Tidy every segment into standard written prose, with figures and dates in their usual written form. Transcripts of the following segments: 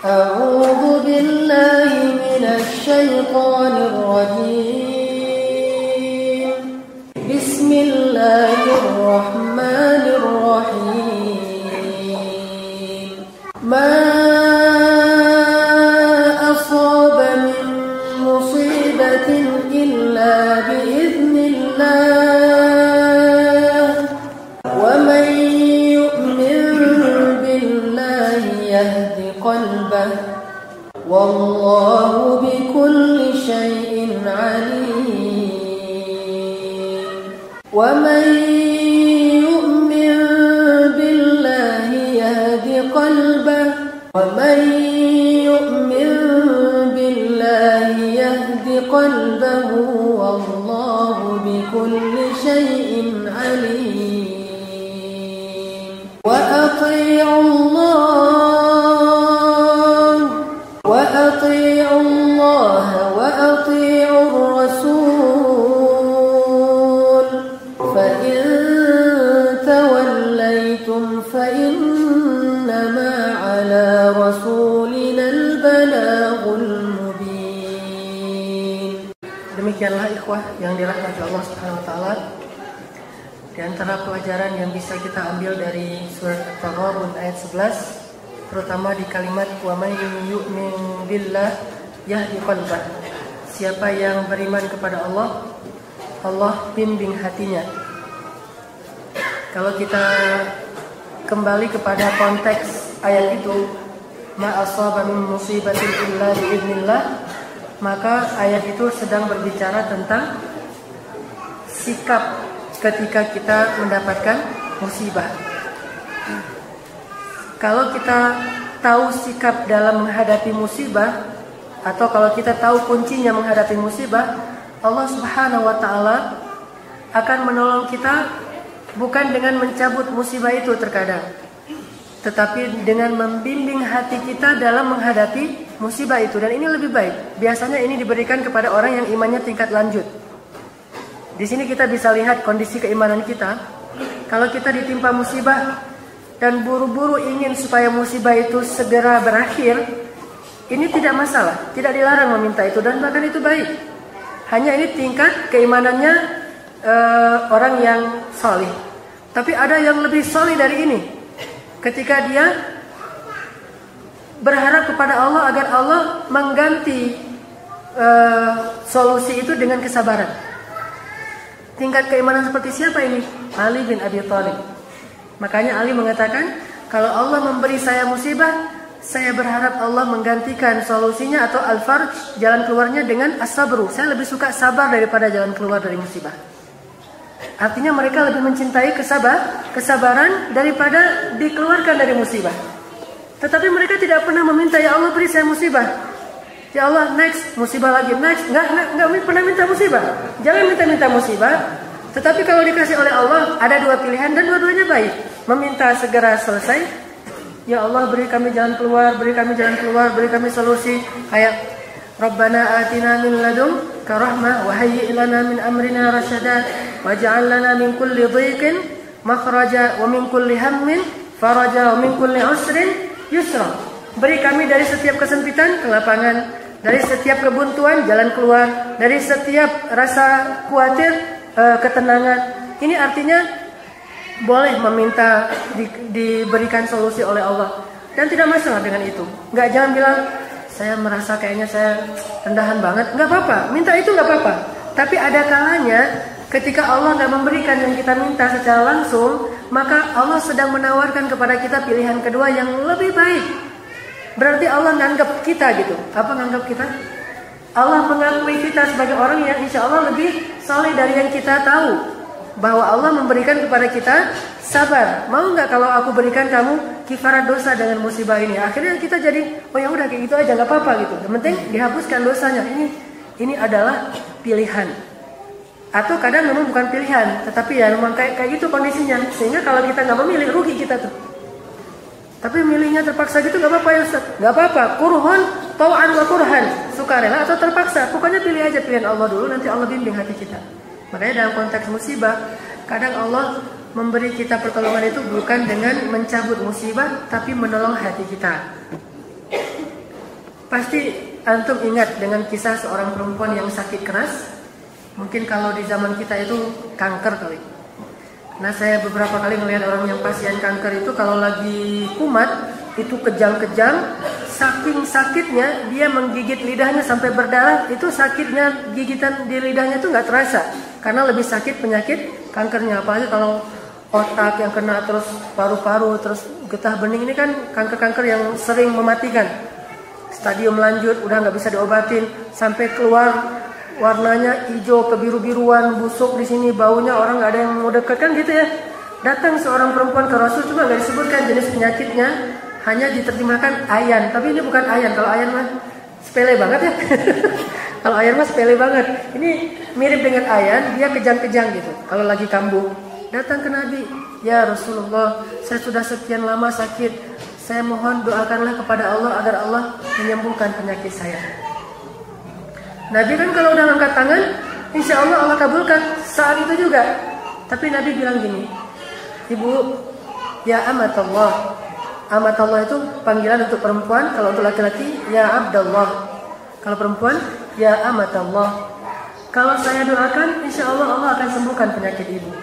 أعوذ بالله من الشيطان الرجيم بسم الله الرحمن الرحيم ما أصاب من مصيبة إلا بإذن الله ومن يؤمن بالله يهد قلبه والله بكل شيء عليم ومن يؤمن بالله يهد قلبه ومن يؤمن بالله يهد قلبه والله بكل شيء عليم وأطيعوا الله وأطيعوا الرسول فإن توليتم فإنما على رسولنا البلاغ المبين. Demikianlah ikhwah yang dirahmati Allah Subhanahu wa taala. Di antara pelajaran yang bisa kita ambil dari surat At-Taghabun ayat 11, terutama di kalimat wa may yu'min billah yahdi qalbah. Siapa yang beriman kepada Allah, Allah bimbing hatinya. Kalau kita kembali kepada konteks ayat itu, ma asaba min musibatin illa biidznillah, maka ayat itu sedang berbicara tentang sikap ketika kita mendapatkan musibah. Kalau kita tahu sikap dalam menghadapi musibah, atau kalau kita tahu kuncinya menghadapi musibah, Allah Subhanahu wa taala akan menolong kita bukan dengan mencabut musibah itu terkadang, tetapi dengan membimbing hati kita dalam menghadapi musibah itu. Dan ini lebih baik. Biasanya ini diberikan kepada orang yang imannya tingkat lanjut. Di sini kita bisa lihat kondisi keimanan kita. Kalau kita ditimpa musibah dan buru-buru ingin supaya musibah itu segera berakhir, ini tidak masalah, tidak dilarang meminta itu, dan bahkan itu baik. Hanya ini tingkat keimanannya orang yang salih. Tapi ada yang lebih salih dari ini. Ketika dia berharap kepada Allah agar Allah mengganti solusi itu dengan kesabaran. Tingkat keimanan seperti siapa ini? Ali bin Abi Thalib. Makanya Ali mengatakan, kalau Allah memberi saya musibah, saya berharap Allah menggantikan solusinya atau al-farj, jalan keluarnya, dengan as-sabru. Saya lebih suka sabar daripada jalan keluar dari musibah. Artinya mereka lebih mencintai kesabaran daripada dikeluarkan dari musibah. Tetapi mereka tidak pernah meminta, ya Allah beri saya musibah, ya Allah next musibah lagi, next. Nggak pernah minta musibah. Jangan minta musibah. Tetapi kalau dikasih oleh Allah, ada dua pilihan dan dua-duanya baik. Meminta segera selesai, ya Allah beri kami jalan keluar, beri kami solusi. Kayak Rabbana atina min ladunka rahmah wa hayyi' lana min amrina rasyada waj'al lana min kulli dhiqin makhraja wa min kulli hammin faraja wa min kulli usrin yusra. Beri kami dari setiap kesempitan kelapangan, dari setiap kebuntuan jalan keluar, dari setiap rasa khawatir ketenangan. Ini artinya boleh meminta diberikan solusi oleh Allah, dan tidak masalah dengan itu. Jangan bilang saya merasa kayaknya saya rendahan banget. Nggak apa-apa, minta itu nggak apa-apa. Tapi ada kalanya ketika Allah nggak memberikan yang kita minta secara langsung, maka Allah sedang menawarkan kepada kita pilihan kedua yang lebih baik. Berarti Allah nganggap kita gitu. Apa nganggap kita? Allah mengakui kita sebagai orang yang insya Allah lebih saleh dari yang kita tahu. Bahwa Allah memberikan kepada kita sabar. Mau nggak kalau aku berikan kamu kifarat dosa dengan musibah ini? Akhirnya kita jadi, oh ya udah kayak gitu aja, nggak apa-apa gitu. Yang penting dihapuskan dosanya. Ini adalah pilihan. Atau kadang memang bukan pilihan, tetapi ya memang kayak gitu kondisinya. Sehingga kalau kita nggak memilih, rugi kita tuh. Tapi milihnya terpaksa gitu nggak apa-apa ya Ustaz. Nggak apa-apa. Kurhun, tau'an wa kurhan. Sukarela atau terpaksa. Pokoknya pilih aja pilihan Allah dulu, nanti Allah bimbing hati kita. Makanya dalam konteks musibah, kadang Allah memberi kita pertolongan itu bukan dengan mencabut musibah, tapi menolong hati kita. Pasti antum ingat dengan kisah seorang perempuan yang sakit keras. Mungkin kalau di zaman kita itu kanker kali. Nah, saya beberapa kali melihat orang yang pasien kanker itu kalau lagi kumat itu kejang-kejang, saking sakitnya dia menggigit lidahnya sampai berdarah. Itu sakitnya gigitan di lidahnya itu nggak terasa karena lebih sakit penyakit kankernya. Apalagi kalau otak yang kena, terus paru-paru, terus getah bening, ini kan kanker-kanker yang sering mematikan. Stadium lanjut, udah nggak bisa diobatin, sampai keluar warnanya hijau kebiru-biruan, busuk di sini, baunya orang nggak ada yang mau dekat kan gitu ya. Datang seorang perempuan ke Rasul, cuma nggak disebutkan jenis penyakitnya, hanya diterjemahkan ayan. Tapi ini bukan ayan, kalau ayan mah sepele banget ya. Kalau ayan mah sepele banget. Ini mirip dengan ayan, dia kejang-kejang gitu. Kalau lagi kambuh, datang ke Nabi, ya Rasulullah, saya sudah sekian lama sakit. Saya mohon doakanlah kepada Allah agar Allah menyembuhkan penyakit saya. Nabi kan kalau udah angkat tangan, insya Allah Allah kabulkan saat itu juga. Tapi Nabi bilang gini, ibu, ya amatullah. Amatullah itu panggilan untuk perempuan. Kalau untuk laki-laki, ya abdallah. Kalau perempuan, ya amatullah. Kalau saya doakan, insya Allah Allah akan sembuhkan penyakit ibu.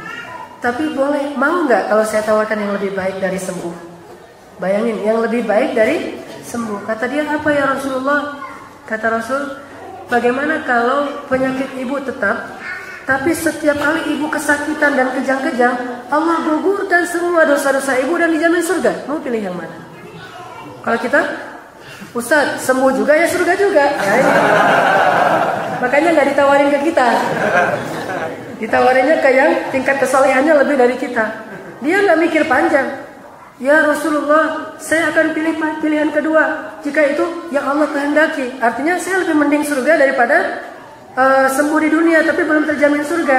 Tapi boleh, mau nggak kalau saya tawarkan yang lebih baik dari sembuh? Bayangin, yang lebih baik dari sembuh. Kata dia, apa ya Rasulullah? Kata Rasul, bagaimana kalau penyakit ibu tetap, tapi setiap kali ibu kesakitan dan kejang-kejang, Allah gugurkan semua dosa-dosa ibu dan dijamin surga. Mau pilih yang mana? Kalau kita, Ustaz, sembuh juga ya surga juga. Ya, ya. Makanya nggak ditawarin ke kita. Ditawarinnya ke yang tingkat kesolehannya lebih dari kita. Dia nggak mikir panjang. Ya Rasulullah, saya akan pilih pilihan kedua. Jika itu yang Allah kehendaki. Artinya saya lebih mending surga daripada sembuh di dunia tapi belum terjamin surga.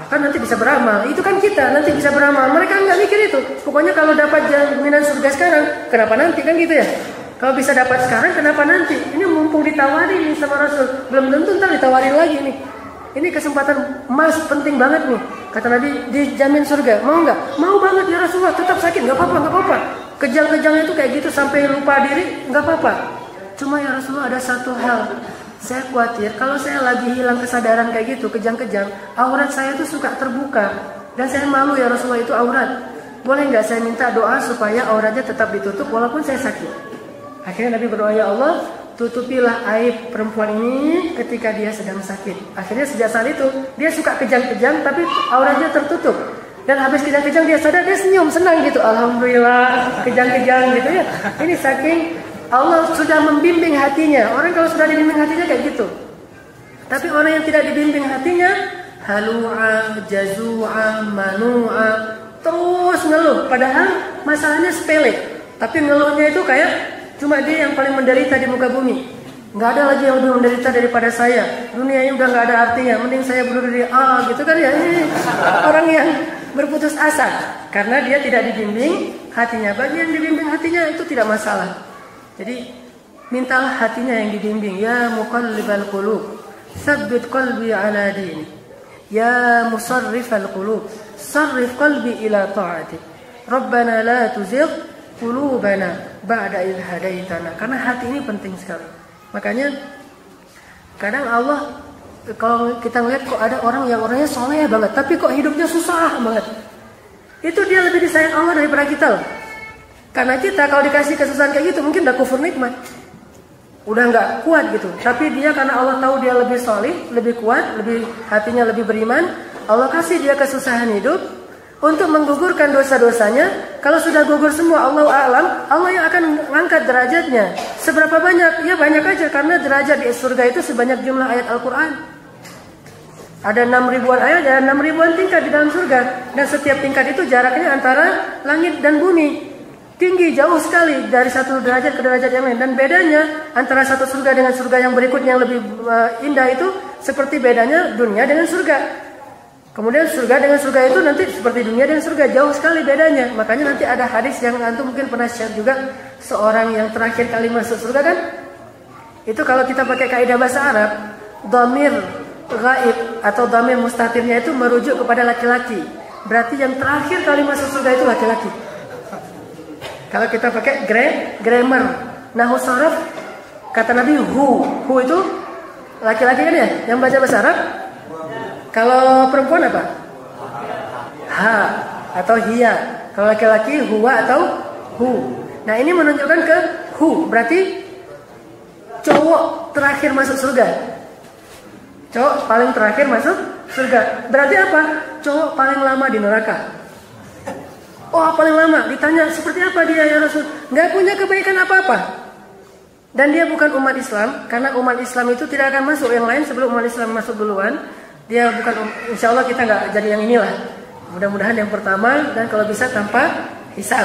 Kan nanti bisa beramal. Itu kan kita nanti bisa beramal. Mereka nggak mikir itu. Pokoknya kalau dapat jaminan surga sekarang, kenapa nanti, kan gitu ya. Kalau bisa dapat sekarang, kenapa nanti? Ini mumpung ditawarin nih sama Rasul. Belum tentu ntar ditawarin lagi nih. Ini kesempatan emas, penting banget nih. Kata Nabi, dijamin surga. Mau nggak? Mau banget ya Rasulullah. Tetap sakit, nggak apa-apa, nggak apa-apa. Kejang-kejangnya itu kayak gitu sampai lupa diri, nggak apa-apa. Cuma ya Rasulullah, ada satu hal. Saya khawatir kalau saya lagi hilang kesadaran kayak gitu, kejang-kejang, aurat saya tuh suka terbuka. Dan saya malu ya Rasulullah, itu aurat. Boleh nggak saya minta doa supaya auratnya tetap ditutup walaupun saya sakit? Akhirnya Nabi berdoa, ya Allah, tutupilah aib perempuan ini ketika dia sedang sakit. Akhirnya sejak saat itu dia suka kejang-kejang tapi auratnya tertutup. Dan habis kejang-kejang dia sadar, dia senyum, senang gitu. Alhamdulillah, kejang-kejang gitu ya. Ini saking Allah sudah membimbing hatinya. Orang kalau sudah dibimbing hatinya kayak gitu. Tapi orang yang tidak dibimbing hatinya, halu'a, jazu'a, manu'a, terus ngeluh. Padahal masalahnya sepele. Tapi ngeluhnya itu kayak cuma dia yang paling menderita di muka bumi. Nggak ada lagi yang lebih menderita daripada saya. Dunia ini udah nggak ada artinya. Mending saya bunuh diri. Gitu kan ya. Ini orang yang berputus asa karena dia tidak dibimbing hatinya. Bagi yang dibimbing hatinya itu tidak masalah. Jadi mintalah hatinya yang dibimbing. Ya muqallibal qulub, tsabbit qalbi ala dini. Ya musarrifal qulub, sarrif qalbi ila ta'atik. Rabbana la tuzigh qulubana ba'da idh hadaitana. Karena hati ini penting sekali. Makanya kadang Allah, kalau kita ngeliat kok ada orang yang orangnya soleh banget tapi kok hidupnya susah banget, itu dia lebih disayang Allah daripada kita loh. Karena kita kalau dikasih kesusahan kayak gitu mungkin udah kufur nikmat, udah nggak kuat gitu. Tapi dia karena Allah tahu dia lebih soleh, lebih kuat, lebih hatinya lebih beriman, Allah kasih dia kesusahan hidup untuk menggugurkan dosa-dosanya. Kalau sudah gugur semua, Allahu a'lam, Allah yang akan mengangkat derajatnya. Seberapa banyak? Ya banyak aja, karena derajat di surga itu sebanyak jumlah ayat Al-Quran. Ada 6 ribuan ayat, ada 6 ribuan tingkat di dalam surga. Dan setiap tingkat itu jaraknya antara langit dan bumi. Tinggi, jauh sekali dari satu derajat ke derajat yang lain. Dan bedanya antara satu surga dengan surga yang berikutnya yang lebih indah itu seperti bedanya dunia dengan surga. Kemudian surga dengan surga itu nanti seperti dunia dengan surga, jauh sekali bedanya. Makanya nanti ada hadis yang antum mungkin pernah share juga, seorang yang terakhir kali masuk surga kan, itu kalau kita pakai kaidah bahasa Arab, dhamir ghaib atau dhamir mustatirnya itu merujuk kepada laki-laki. Berarti yang terakhir kali masuk surga itu laki-laki. Kalau kita pakai grammar, nahwu sharaf, Kata Nabi hu itu laki-laki kan ya, yang baca bahasa Arab. Kalau perempuan apa? Ha atau hiya. Kalau laki-laki huwa atau hu. Nah ini menunjukkan ke hu, berarti cowok terakhir masuk surga. Cowok paling terakhir masuk surga. Berarti apa? Cowok paling lama di neraka. Oh paling lama. Ditanya seperti apa dia ya Rasul? Nggak punya kebaikan apa-apa. Dan dia bukan umat Islam, karena umat Islam itu tidak akan masuk yang lain sebelum umat Islam masuk duluan. Dia bukan, insya Allah kita nggak jadi yang inilah. Mudah-mudahan yang pertama dan kalau bisa tanpa hisab.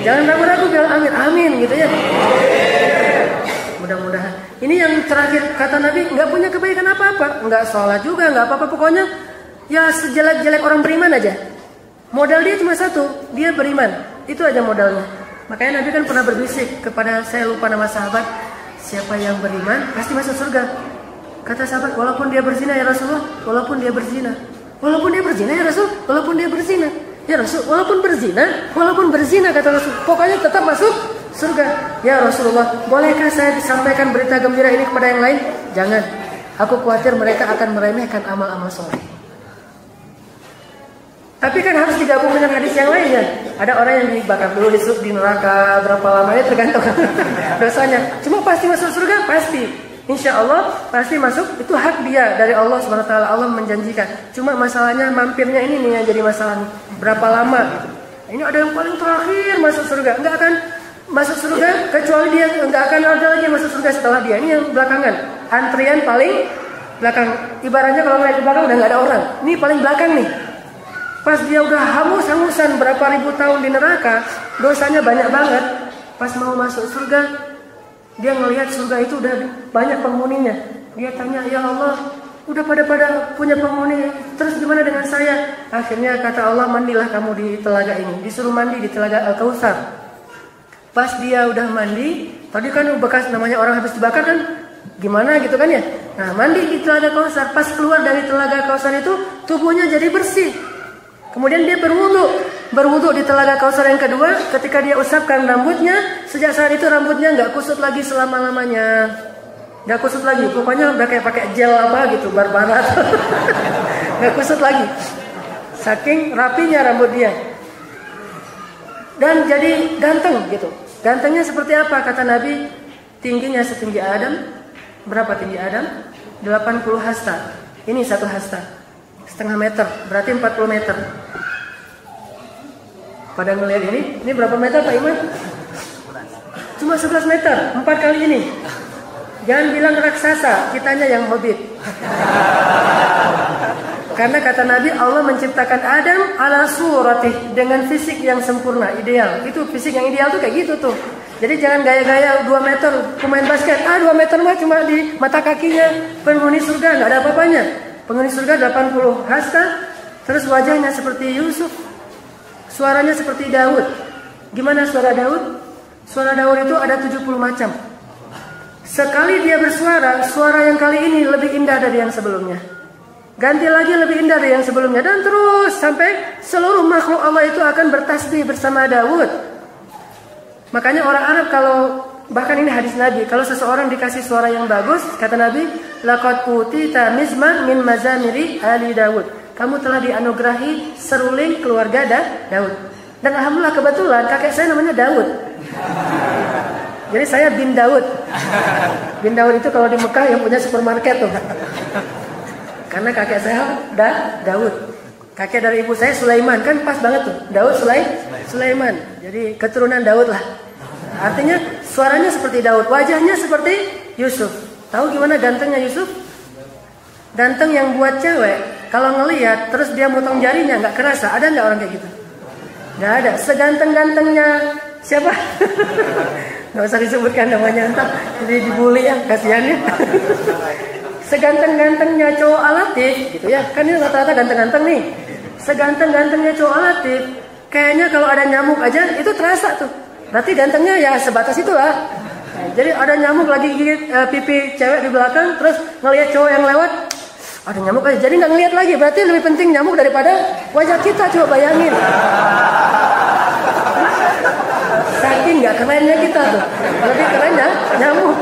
Jangan ragu-ragu bilang amin, amin gitu ya. Mudah-mudahan. Ini yang terakhir kata Nabi, nggak punya kebaikan apa-apa, nggak sholat juga, nggak apa-apa, pokoknya ya sejelek-jelek orang beriman aja. Modal dia cuma satu, dia beriman, itu aja modalnya. Makanya Nabi kan pernah berbisik kepada, saya lupa nama sahabat, siapa yang beriman pasti masuk surga. Kata sahabat, walaupun dia berzina ya Rasulullah, walaupun dia berzina. Walaupun dia berzina ya Rasul, walaupun dia berzina. Ya Rasul, walaupun berzina kata Rasul, pokoknya tetap masuk surga. Ya Rasulullah, bolehkah saya disampaikan berita gembira ini kepada yang lain? Jangan, aku khawatir mereka akan meremehkan amal-amal soleh. Tapi kan harus digabung dengan hadis yang lainnya. Ada orang yang dibakar dulu di neraka berapa lamanya tergantung dosanya. Cuma pasti masuk surga, pasti. Insya Allah pasti masuk. Itu hak dia dari Allah SWT. Allah menjanjikan. Cuma masalahnya mampirnya ini nih yang jadi masalah. Berapa lama? Ini ada yang paling terakhir masuk surga. Enggak akan masuk surga kecuali dia, enggak akan ada lagi yang masuk surga setelah dia. Ini yang belakangan. Antrian paling belakang. Ibaratnya kalau ngeliat di belakang udah nggak ada orang. Ini paling belakang nih. Pas dia udah hangus-hangusan berapa ribu tahun di neraka, dosanya banyak banget. Pas mau masuk surga, dia ngelihat surga itu udah banyak penghuninya. Dia tanya, ya Allah, udah pada punya penghuni, terus gimana dengan saya? Akhirnya kata Allah, mandilah kamu di telaga ini. Disuruh mandi di telaga Al-Kautsar. Pas dia udah mandi, tadi kan bekas namanya orang habis dibakar kan, gimana gitu kan ya. Nah mandi di telaga Kautsar, pas keluar dari telaga Kautsar itu tubuhnya jadi bersih. Kemudian dia berwudu di telaga Kautsar yang kedua. Ketika dia usapkan rambutnya, sejak saat itu rambutnya nggak kusut lagi selama-lamanya. Nggak kusut lagi, pokoknya udah kayak pakai gel apa gitu, barbarat. Nggak kusut lagi. Saking rapinya rambut dia. Dan jadi ganteng gitu. Gantengnya seperti apa? Kata Nabi, tingginya setinggi Adam. Berapa tinggi Adam? 80 hasta. Ini satu hasta. Setengah meter, berarti 40 meter. Pada ngelihat ini berapa meter Pak Iman? Cuma 11 meter, 4 kali ini. Jangan bilang raksasa, kitanya yang hobbit. Karena kata Nabi, Allah menciptakan Adam ala suratih, dengan fisik yang sempurna, ideal. Itu fisik yang ideal tuh kayak gitu tuh. Jadi jangan gaya-gaya 2 meter pemain basket. 2 meter mah cuma di mata kakinya. Penghuni surga nggak ada apa-apanya. Penghuni surga 80 hasta, terus wajahnya seperti Yusuf, suaranya seperti Daud. Gimana suara Daud? Suara Daud itu ada 70 macam. Sekali dia bersuara, suara yang kali ini lebih indah dari yang sebelumnya. Ganti lagi lebih indah dari yang sebelumnya. Dan terus sampai seluruh makhluk Allah itu akan bertasbih bersama Daud. Makanya orang Arab kalau, bahkan ini hadis Nabi, kalau seseorang dikasih suara yang bagus, kata Nabi, laqad utita mizmar min mazamiri ali Daud. Kamu telah dianugerahi seruling keluarga Daud. Dan alhamdulillah kebetulan kakek saya namanya Daud. Jadi saya bin Daud. Bin Daud itu kalau di Mekah yang punya supermarket tuh. Karena kakek saya Daud. Kakek dari ibu saya Sulaiman, kan pas banget tuh. Daud Sulaiman. Jadi keturunan Daud lah. Artinya suaranya seperti Daud, wajahnya seperti Yusuf. Tahu gimana gantengnya Yusuf? Ganteng yang buat cewek kalau ngelihat terus dia motong jarinya nggak kerasa. Ada nggak orang kayak gitu? Nggak ada. Seganteng-gantengnya siapa? Nggak usah disebutkan namanya, entah jadi dibully ya, kasihannya. Seganteng-gantengnya cowok alatif gitu ya, kan ini rata-rata ganteng-ganteng nih. Seganteng-gantengnya cowok alatif, kayaknya kalau ada nyamuk aja itu terasa tuh. Berarti gantengnya ya sebatas itulah. Nah, jadi ada nyamuk lagi gigit pipi cewek di belakang, terus ngelihat cowok yang lewat, ada nyamuk aja. Jadi nggak ngelihat lagi. Berarti lebih penting nyamuk daripada wajah kita. Coba bayangin. Saking nggak kerennya kita tuh. Lebih kerennya nyamuk.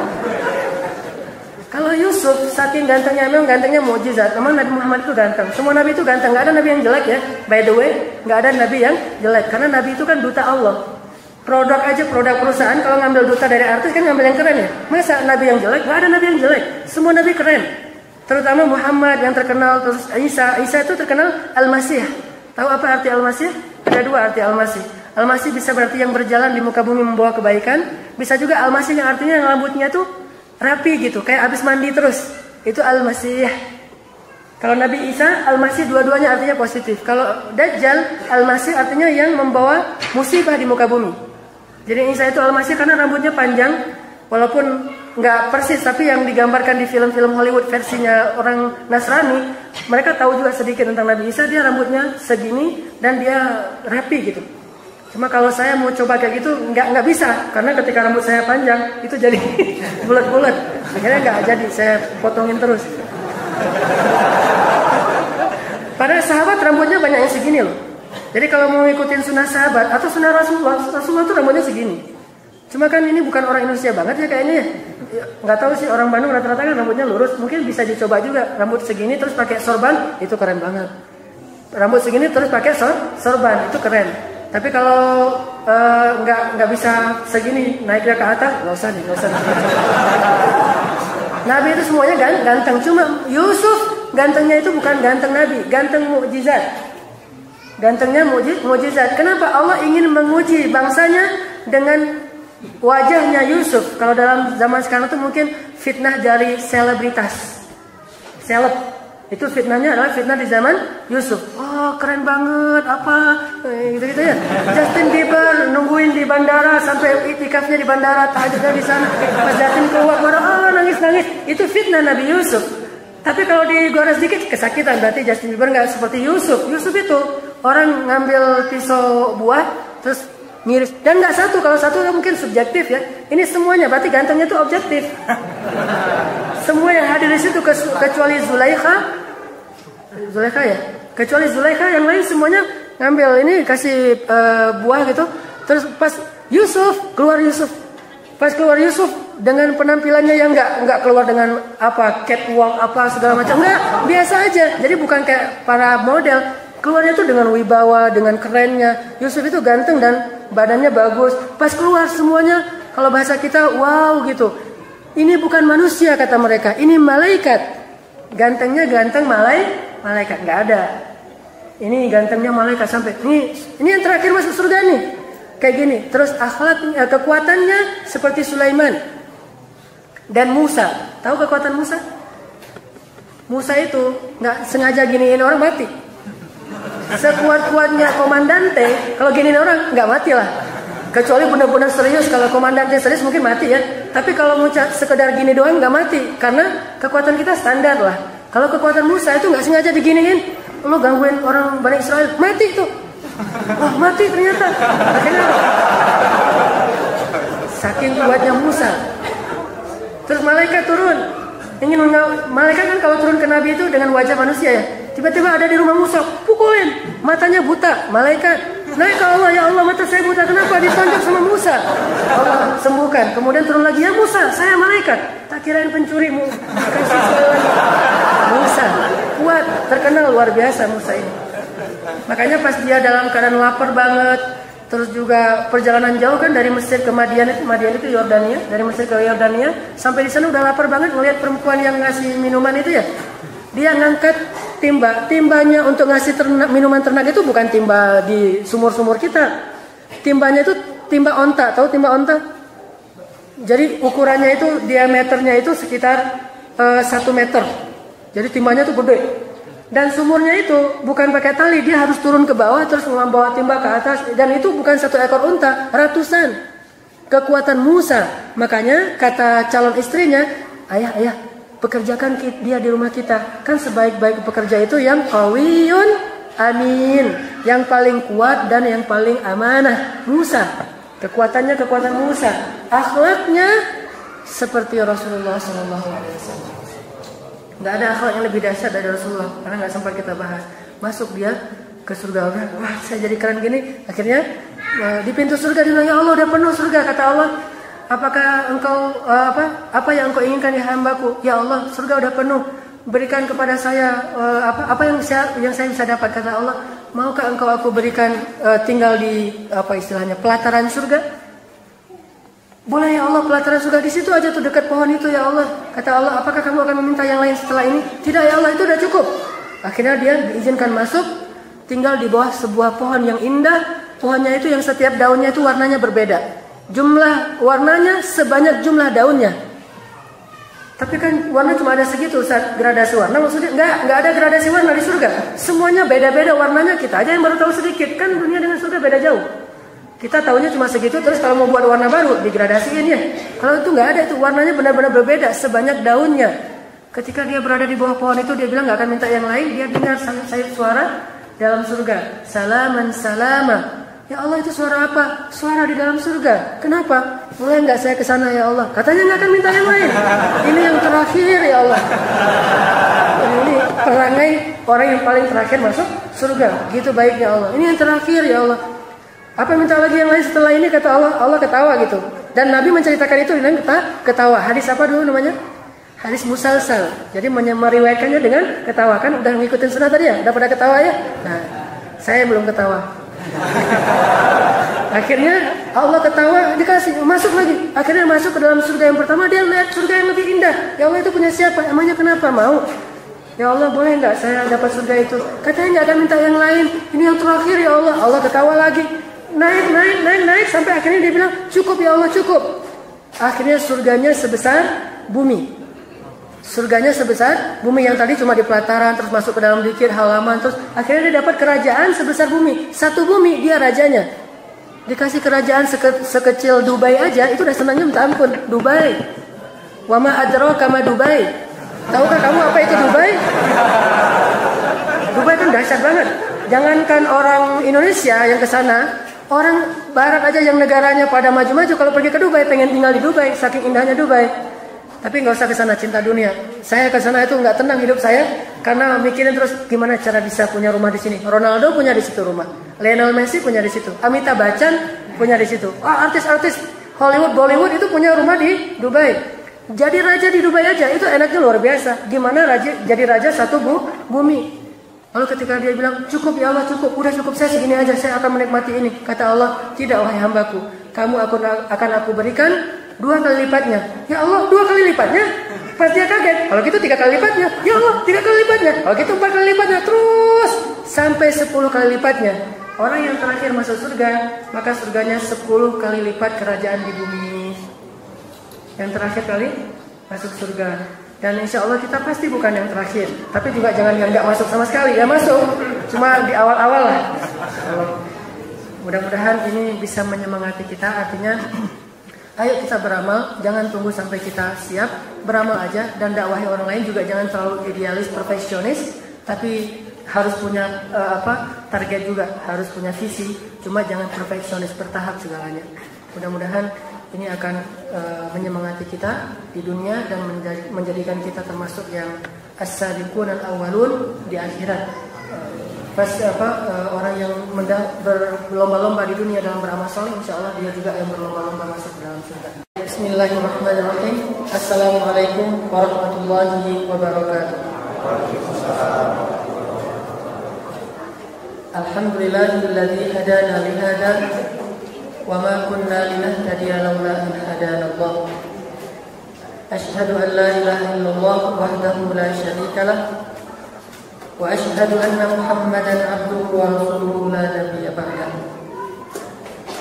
Kalau Yusuf saking gantengnya, memang gantengnya mukjizat. Memang Nabi Muhammad itu ganteng. Semua nabi itu ganteng. Nggak ada nabi yang jelek ya. By the way, nggak ada nabi yang jelek. Karena nabi itu kan duta Allah. Produk aja, produk perusahaan kalau ngambil duta dari artis kan ngambil yang keren ya. Masa nabi yang jelek? Nggak ada nabi yang jelek. Semua nabi keren. Terutama Muhammad yang terkenal. Terus Isa. Isa itu terkenal Al-Masih. Tahu apa arti Al-Masih? Ada dua arti Al-Masih. Al-Masih bisa berarti yang berjalan di muka bumi membawa kebaikan. Bisa juga Al-Masih yang artinya yang rambutnya tuh rapi gitu, kayak habis mandi terus. Itu Al-Masih. Kalau Nabi Isa, Al-Masih dua-duanya artinya positif. Kalau Dajjal, Al-Masih artinya yang membawa musibah di muka bumi. Jadi Isa itu Al-Masih karena rambutnya panjang, walaupun nggak persis, tapi yang digambarkan di film-film Hollywood versinya orang Nasrani, mereka tahu juga sedikit tentang Nabi Isa. Dia rambutnya segini dan dia rapi gitu. Cuma kalau saya mau coba kayak gitu nggak bisa, karena ketika rambut saya panjang itu jadi bulat-bulat. Akhirnya nggak jadi, saya potongin terus. Pada sahabat rambutnya banyak yang segini loh. Jadi kalau mau ngikutin sunnah sahabat atau sunnah Rasulullah, Rasulullah tuh rambutnya segini. Cuma kan ini bukan orang Indonesia banget ya kayaknya ya. Nggak tahu sih, orang Bandung rata-rata kan rambutnya lurus. Mungkin bisa dicoba juga rambut segini terus pakai sorban, itu keren banget. Rambut segini terus pakai sorban, itu keren. Tapi kalau nggak bisa segini naiknya ke atas, nggak usah nih. Nabi itu semuanya ganteng. Cuma Yusuf gantengnya itu bukan ganteng Nabi, ganteng mukjizat. Gantengnya mukjizat. Kenapa Allah ingin menguji bangsanya dengan wajahnya Yusuf? Kalau dalam zaman sekarang itu mungkin fitnah dari selebritas, seleb. Itu fitnahnya adalah fitnah di zaman Yusuf. Oh keren banget, apa gitu-gitu ya. Justin Bieber nungguin di bandara sampai itikafnya di bandara, tahajudnya di sana. Pas Justin keluar, nangis. Itu fitnah Nabi Yusuf. Tapi kalau digores dikit kesakitan, berarti Justin Bieber nggak seperti Yusuf. Yusuf itu orang ngambil pisau buah terus ngiris, dan nggak satu. Kalau satu mungkin subjektif ya. Ini semuanya berarti gantengnya itu objektif. Semua yang hadir di situ kecuali Zulaikha ya. Kecuali Zulaikha, yang lain semuanya ngambil ini kasih buah gitu. Terus pas keluar Yusuf. Pas keluar Yusuf dengan penampilannya yang nggak keluar dengan apa catwalk apa segala macam, nggak, biasa aja. Jadi bukan kayak para model. Keluarnya tuh dengan wibawa, dengan kerennya. Yusuf itu ganteng dan badannya bagus. Pas keluar semuanya, kalau bahasa kita, wow gitu. Ini bukan manusia kata mereka, ini malaikat. Gantengnya ganteng malaikat, nggak ada. Ini gantengnya malaikat sampai ini yang terakhir masuk surga nih. Kayak gini. Terus akhlaknya, kekuatannya seperti Sulaiman dan Musa. Tahu kekuatan Musa? Musa itu nggak sengaja giniin orang mati. Sekuat-kuatnya komandante, kalau giniin orang nggak mati lah. Kecuali benar-benar serius, kalau komandante serius mungkin mati ya. Tapi kalau mau sekedar gini doang nggak mati, karena kekuatan kita standar lah. Kalau kekuatan Musa itu nggak sengaja diginiin, lo gangguin orang Bani Israel, mati tuh. Oh mati ternyata. Akhirnya saking kuatnya Musa. Terus malaikat turun. Malaikat kan kalau turun ke Nabi itu dengan wajah manusia ya. Tiba-tiba ada di rumah Musa, pukulin, matanya buta. Malaikat naik ke Allah, ya Allah mata saya buta, kenapa? Ditonjok sama Musa. Allah sembuhkan. Kemudian turun lagi, ya Musa, saya malaikat. Tak kirain pencurimu. Kasih sekali lagi. Musa kuat, terkenal luar biasa Musa ini. Makanya pas dia dalam keadaan lapar banget, terus juga perjalanan jauh kan dari Mesir ke Madian itu Yordania, dari Mesir ke Yordania, sampai di sana udah lapar banget ngelihat perempuan yang ngasih minuman itu ya. Dia ngangkat timbanya untuk ngasih minuman ternak itu bukan timba di sumur-sumur kita. Timbanya itu timba onta, tahu timba onta? Jadi ukurannya itu diameternya itu sekitar 1 meter. Jadi timbanya itu gede. Dan sumurnya itu bukan pakai tali, dia harus turun ke bawah terus membawa timba ke atas. Dan itu bukan 1 ekor unta, ratusan. Kekuatan Musa. Makanya kata calon istrinya, ayah, pekerjakan dia di rumah kita. Kan sebaik-baik pekerja itu yang qawiyun amin, yang paling kuat dan yang paling amanah. Musa, kekuatannya kekuatan Musa, akhlaknya seperti Rasulullah SAW. Nggak ada akhlak yang lebih dahsyat dari Rasulullah, karena nggak sempat kita bahas. Masuk dia ke surga, wah saya jadi keren gini. Akhirnya di pintu surga dia bilang, ya Allah udah penuh surga. Kata Allah, apakah engkau apa yang engkau inginkan ya hambaku? Ya Allah, surga udah penuh. Berikan kepada saya apa yang saya bisa dapat. Kata Allah, maukah engkau aku berikan tinggal di pelataran surga? Boleh ya Allah, pelataran surga di situ aja tuh, dekat pohon itu ya Allah. Kata Allah, apakah kamu akan meminta yang lain setelah ini? Tidak ya Allah, itu udah cukup. Akhirnya dia diizinkan masuk, tinggal di bawah sebuah pohon yang indah. Pohonnya itu yang setiap daunnya itu warnanya berbeda. Jumlah warnanya sebanyak jumlah daunnya. Tapi kan warna cuma ada segitu, Ustaz, gradasi warna. Maksudnya enggak ada gradasi warna di surga. Semuanya beda-beda warnanya, kita aja yang baru tahu sedikit. Kan dunia dengan surga beda jauh. Kita tahunya cuma segitu, terus kalau mau buat warna baru digradasiin ya. Kalau itu enggak ada, itu warnanya benar-benar berbeda sebanyak daunnya. Ketika dia berada di bawah pohon itu, dia bilang enggak akan minta yang lain. Dia dengar sayup suara dalam surga, salaman salama. Ya Allah, itu suara apa? Suara di dalam surga. Kenapa? Boleh nggak saya ke sana ya Allah? Katanya nggak akan minta yang lain. Ini yang terakhir ya Allah. Ini perangai orang yang paling terakhir masuk surga. Gitu baiknya Allah. Ini yang terakhir ya Allah. Apa minta lagi yang lain setelah ini? Kata Allah. Allah ketawa gitu. Dan Nabi menceritakan itu dengan ketawa. Hadis apa dulu namanya? Hadis musalsal. Jadi meriwayatkannya dengan ketawa. Kan udah ngikutin sunnah tadi ya? Udah pada ketawa ya? Nah, saya belum ketawa. Akhirnya Allah ketawa, dikasih masuk lagi. Akhirnya masuk ke dalam surga yang pertama. Dia lihat surga yang lebih indah. Ya Allah, itu punya siapa? Emangnya kenapa mau? Ya Allah, boleh nggak saya dapat surga itu? Katanya nggak akan minta yang lain. Ini yang terakhir ya Allah. Allah ketawa lagi. Naik sampai akhirnya dia bilang, cukup ya Allah, cukup. Akhirnya surganya sebesar bumi. Surganya sebesar bumi, yang tadi cuma di pelataran, terus masuk ke dalam dikit halaman, terus akhirnya dia dapat kerajaan sebesar bumi. Satu bumi dia rajanya. Dikasih kerajaan sekecil Dubai aja, itu udah senangnya minta ampun. Dubai. Wa ma adraka ma Dubai. Tahukah kamu apa itu Dubai? Dubai kan dahsyat banget. Jangankan orang Indonesia yang ke sana, orang barat aja yang negaranya pada maju-maju kalau pergi ke Dubai pengen tinggal di Dubai, saking indahnya Dubai. Tapi nggak usah ke sana, cinta dunia. Saya ke sana itu nggak tenang hidup saya karena mikirin terus gimana cara bisa punya rumah di sini. Ronaldo punya di situ rumah, Lionel Messi punya di situ, Amitabh Bachchan punya di situ. Artis-artis Hollywood, Bollywood itu punya rumah di Dubai. Jadi raja di Dubai aja itu enaknya luar biasa. Gimana jadi raja satu bumi? Lalu ketika dia bilang cukup ya Allah, cukup, udah cukup, saya segini aja, saya akan menikmati ini. Kata Allah, tidak wahai hambaku, kamu akan aku berikan 2 kali lipatnya. Ya Allah, 2 kali lipatnya? Pas dia kaget. Kalau gitu 3 kali lipatnya. Ya Allah, 3 kali lipatnya. Kalau gitu 4 kali lipatnya. Terus sampai 10 kali lipatnya. Orang yang terakhir masuk surga, maka surganya 10 kali lipat kerajaan di bumi. Yang terakhir kali masuk surga. Dan insya Allah kita pasti bukan yang terakhir. Tapi juga jangan yang nggak masuk sama sekali. Ya masuk, cuma di awal-awal lah. Mudah-mudahan ini bisa menyemangati kita. Artinya ayo kita beramal, jangan tunggu sampai kita siap, beramal aja. Dan dakwahi orang lain juga jangan terlalu idealis, perfeksionis, tapi harus punya target juga, harus punya visi. Cuma jangan perfeksionis, bertahap segalanya. Mudah-mudahan ini akan menyemangati kita di dunia dan menjadikan kita termasuk yang as-sabiqun al-awwalun di akhirat. Orang yang berlomba-lomba di dunia dalam beramal saleh, insyaallah dia juga yang berlomba-lomba masuk ke dalam surga. Bismillahirrahmanirrahim. Assalamualaikum warahmatullahi wabarakatuh. Alhamdulillahilladzi hadana li hada wa ma kunna linahtadiya laula an hadana Allah. Asyhadu an la ilaha illallah wahdahu la syarika lah. وأشهد أن محمدا عبده ورسوله لا نبي بعده.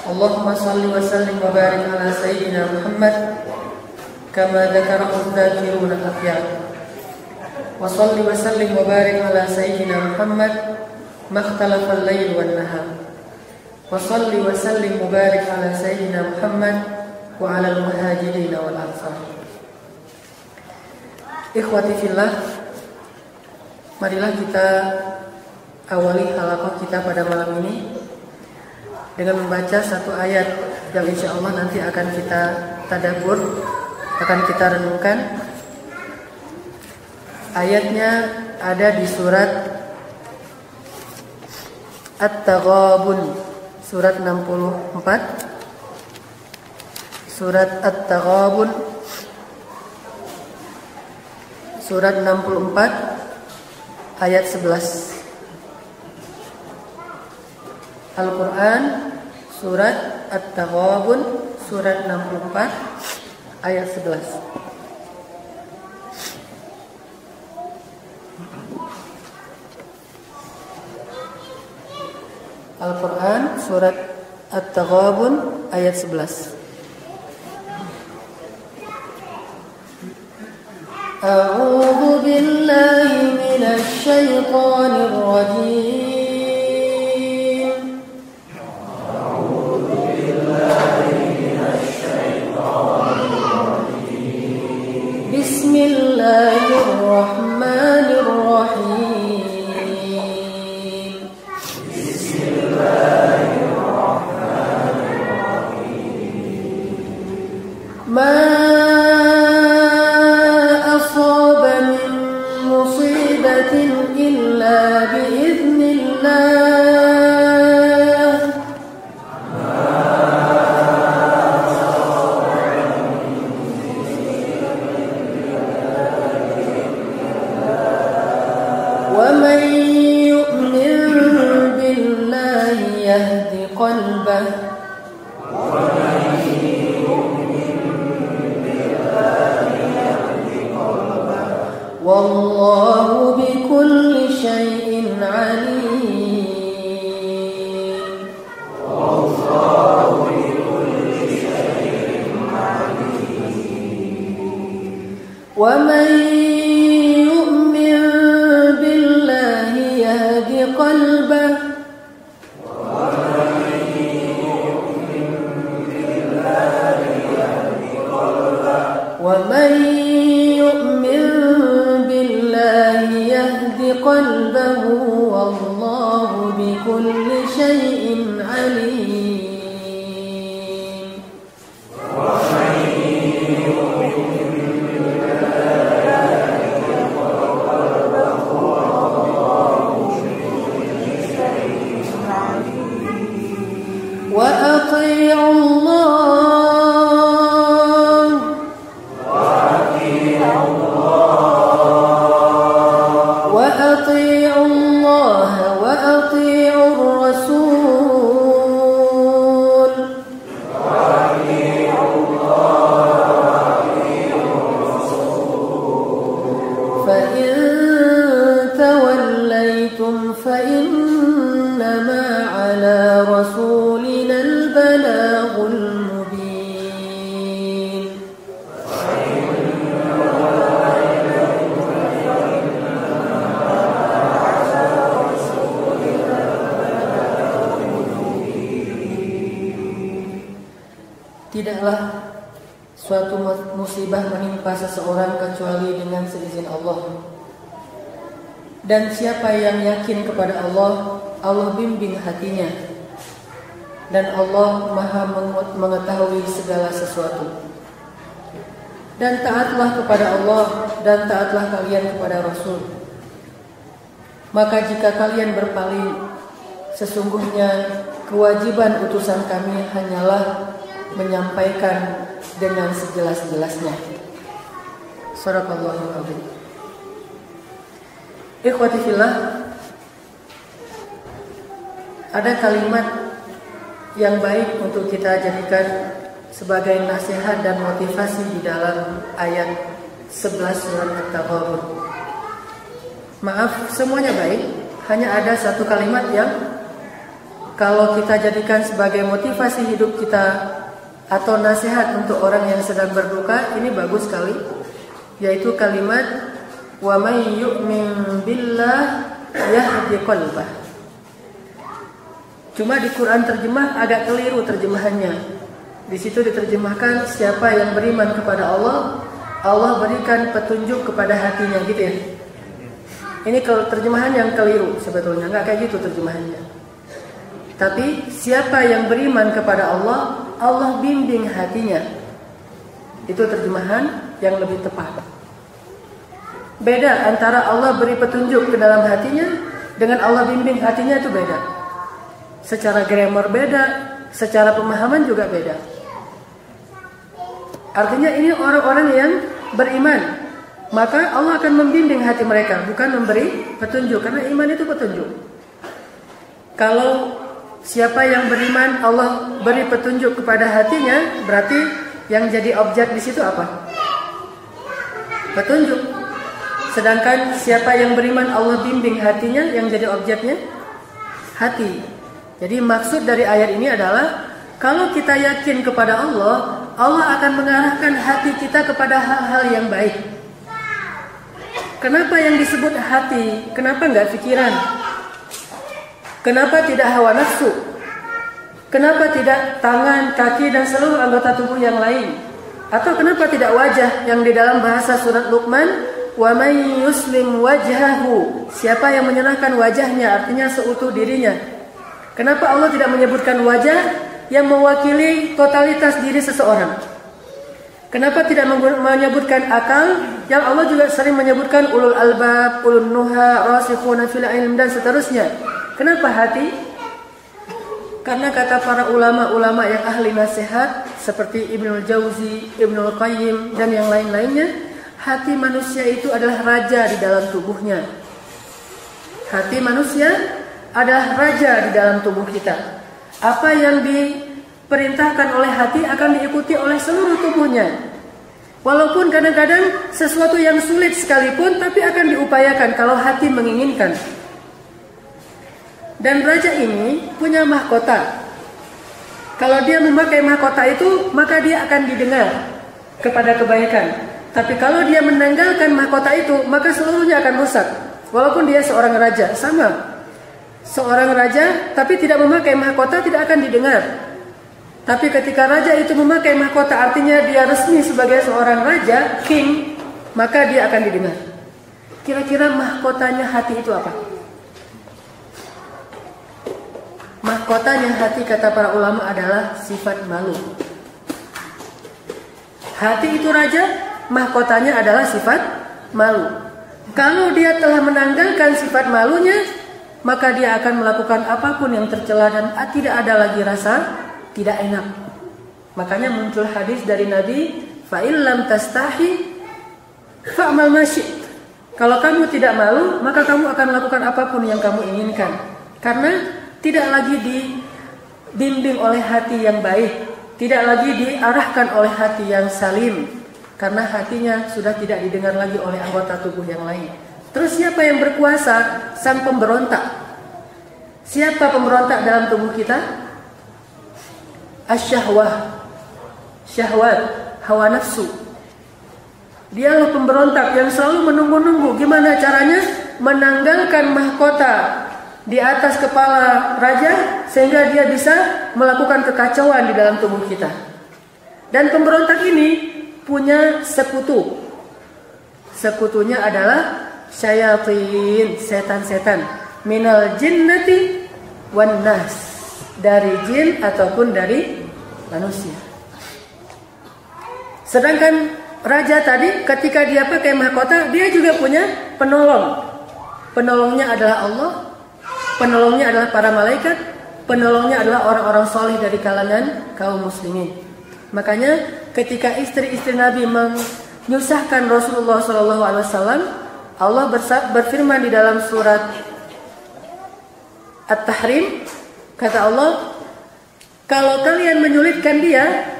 اللهم صل وسلم وبارك على سيدنا محمد كما ذكره الذاكرون الأخيار. وصل وسلم وبارك على سيدنا محمد ما اختلف الليل والنهار. وصل وسلم وبارك على سيدنا محمد وعلى المهاجرين والأنصار. إخوتي في الله, marilah kita awali halaqah kita pada malam ini dengan membaca satu ayat yang insya Allah nanti akan kita tadabbur, akan kita renungkan. Ayatnya ada di surat At-Taghabun, surat 64. surat At-Taghabun, surat 64 ayat 11. Al-Quran surat At-Taghabun, surat 64 ayat 11. Al-Quran surat At-Taghabun ayat 11. A'udzu billahi minasy syaithanir rajim. A'udzu billahi minasy syaithanir rajim. Bismillahirrahmanirrahim. Ma asaba min musibatin illa biiznillah. Wa man yu'min billahi yahdi qalbah. Wallahu bikulli syai'in alim. Wallahu bikulli syai'in alim. Wa man yu'min billahi yahdi qalbah. Wa man qalbahu wallahu bikulli syai'in alim. Wa man yu'min billahi qalbahu wallahu bikulli syai'in alim. Wa ati'u Allah tidaklah suatu musibah menimpa seseorang kecuali dengan seizin Allah. Dan siapa yang yakin kepada Allah, Allah bimbing hatinya. Dan Allah Maha mengetahui segala sesuatu. Dan taatlah kepada Allah dan taatlah kalian kepada Rasul. Maka jika kalian berpaling, sesungguhnya kewajiban utusan kami hanyalah menyampaikan dengan sejelas-jelasnya. Shadaqallahul adzim. Ikhwati fillah, ada kalimat yang baik untuk kita jadikan sebagai nasihat dan motivasi di dalam ayat 11 surat At-Taghabun. Maaf, semuanya baik, hanya ada satu kalimat yang kalau kita jadikan sebagai motivasi hidup kita atau nasihat untuk orang yang sedang berduka, ini bagus sekali, yaitu kalimat wa may yu'min billah yahdi qalbah. Cuma di Quran terjemah agak keliru terjemahannya. Di situ diterjemahkan siapa yang beriman kepada Allah, Allah berikan petunjuk kepada hatinya, gitu ya. Ini kalau terjemahan yang keliru sebetulnya, nggak kayak gitu terjemahannya. Tapi siapa yang beriman kepada Allah, Allah bimbing hatinya. Itu terjemahan yang lebih tepat. Beda antara Allah beri petunjuk ke dalam hatinya dengan Allah bimbing hatinya, itu beda. Secara grammar beda, secara pemahaman juga beda. Artinya ini orang-orang yang beriman. Maka Allah akan membimbing hati mereka, bukan memberi petunjuk, karena iman itu petunjuk. Kalau siapa yang beriman Allah beri petunjuk kepada hatinya, berarti yang jadi objek di situ apa? Petunjuk. Sedangkan siapa yang beriman Allah bimbing hatinya, yang jadi objeknya hati. Jadi maksud dari ayat ini adalah kalau kita yakin kepada Allah, Allah akan mengarahkan hati kita kepada hal-hal yang baik. Kenapa yang disebut hati? Kenapa enggak pikiran? Kenapa tidak hawa nafsu? Kenapa tidak tangan, kaki, dan seluruh anggota tubuh yang lain? Atau kenapa tidak wajah yang di dalam bahasa surat Luqman, wa may yuslim wajhahu, siapa yang menyerahkan wajahnya, artinya seutuh dirinya. Kenapa Allah tidak menyebutkan wajah yang mewakili totalitas diri seseorang? Kenapa tidak menyebutkan akal yang Allah juga sering menyebutkan ulul albab, ulul nuha, rasikhuna fil ilm, dan seterusnya? Kenapa hati? Karena kata para ulama-ulama yang ahli nasihat seperti Ibnul Jauzi, Ibnul Qayyim, dan yang lain-lainnya, hati manusia itu adalah raja di dalam tubuhnya. Hati manusia adalah raja di dalam tubuh kita. Apa yang diperintahkan oleh hati akan diikuti oleh seluruh tubuhnya. Walaupun kadang-kadang sesuatu yang sulit sekalipun, tapi akan diupayakan kalau hati menginginkan. Dan raja ini punya mahkota. Kalau dia memakai mahkota itu, maka dia akan didengar kepada kebaikan. Tapi kalau dia menanggalkan mahkota itu, maka seluruhnya akan rusak. Walaupun dia seorang raja, sama. Seorang raja tapi tidak memakai mahkota tidak akan didengar. Tapi ketika raja itu memakai mahkota, artinya dia resmi sebagai seorang raja, king, maka dia akan didengar. Kira-kira mahkotanya hati itu apa? Mahkotanya hati, kata para ulama, adalah sifat malu. Hati itu raja, mahkotanya adalah sifat malu. Kalau dia telah menanggalkan sifat malunya, maka dia akan melakukan apapun yang tercela dan tidak ada lagi rasa tidak enak. Makanya muncul hadis dari Nabi, fa illam tastahi fa'mal ma syi'ta. Kalau kamu tidak malu, maka kamu akan melakukan apapun yang kamu inginkan. Karena tidak lagi dibimbing oleh hati yang baik, tidak lagi diarahkan oleh hati yang salim, karena hatinya sudah tidak didengar lagi oleh anggota tubuh yang lain. Terus siapa yang berkuasa? Sang pemberontak. Siapa pemberontak dalam tubuh kita? Asyahwah, syahwat, hawa nafsu. Dialah pemberontak yang selalu menunggu-nunggu gimana caranya menanggalkan mahkota di atas kepala raja sehingga dia bisa melakukan kekacauan di dalam tubuh kita. Dan pemberontak ini punya sekutu. Sekutunya adalah syayatin, setan-setan, minal jinnati wan nas, dari jin ataupun dari manusia. Sedangkan raja tadi ketika dia pakai mahkota, dia juga punya penolong. Penolongnya adalah Allah, penolongnya adalah para malaikat, penolongnya adalah orang-orang soleh dari kalangan kaum muslimin. Makanya ketika istri-istri Nabi menyusahkan Rasulullah SAW, Allah berfirman di dalam surat At-Tahrim, kata Allah, kalau kalian menyulitkan dia,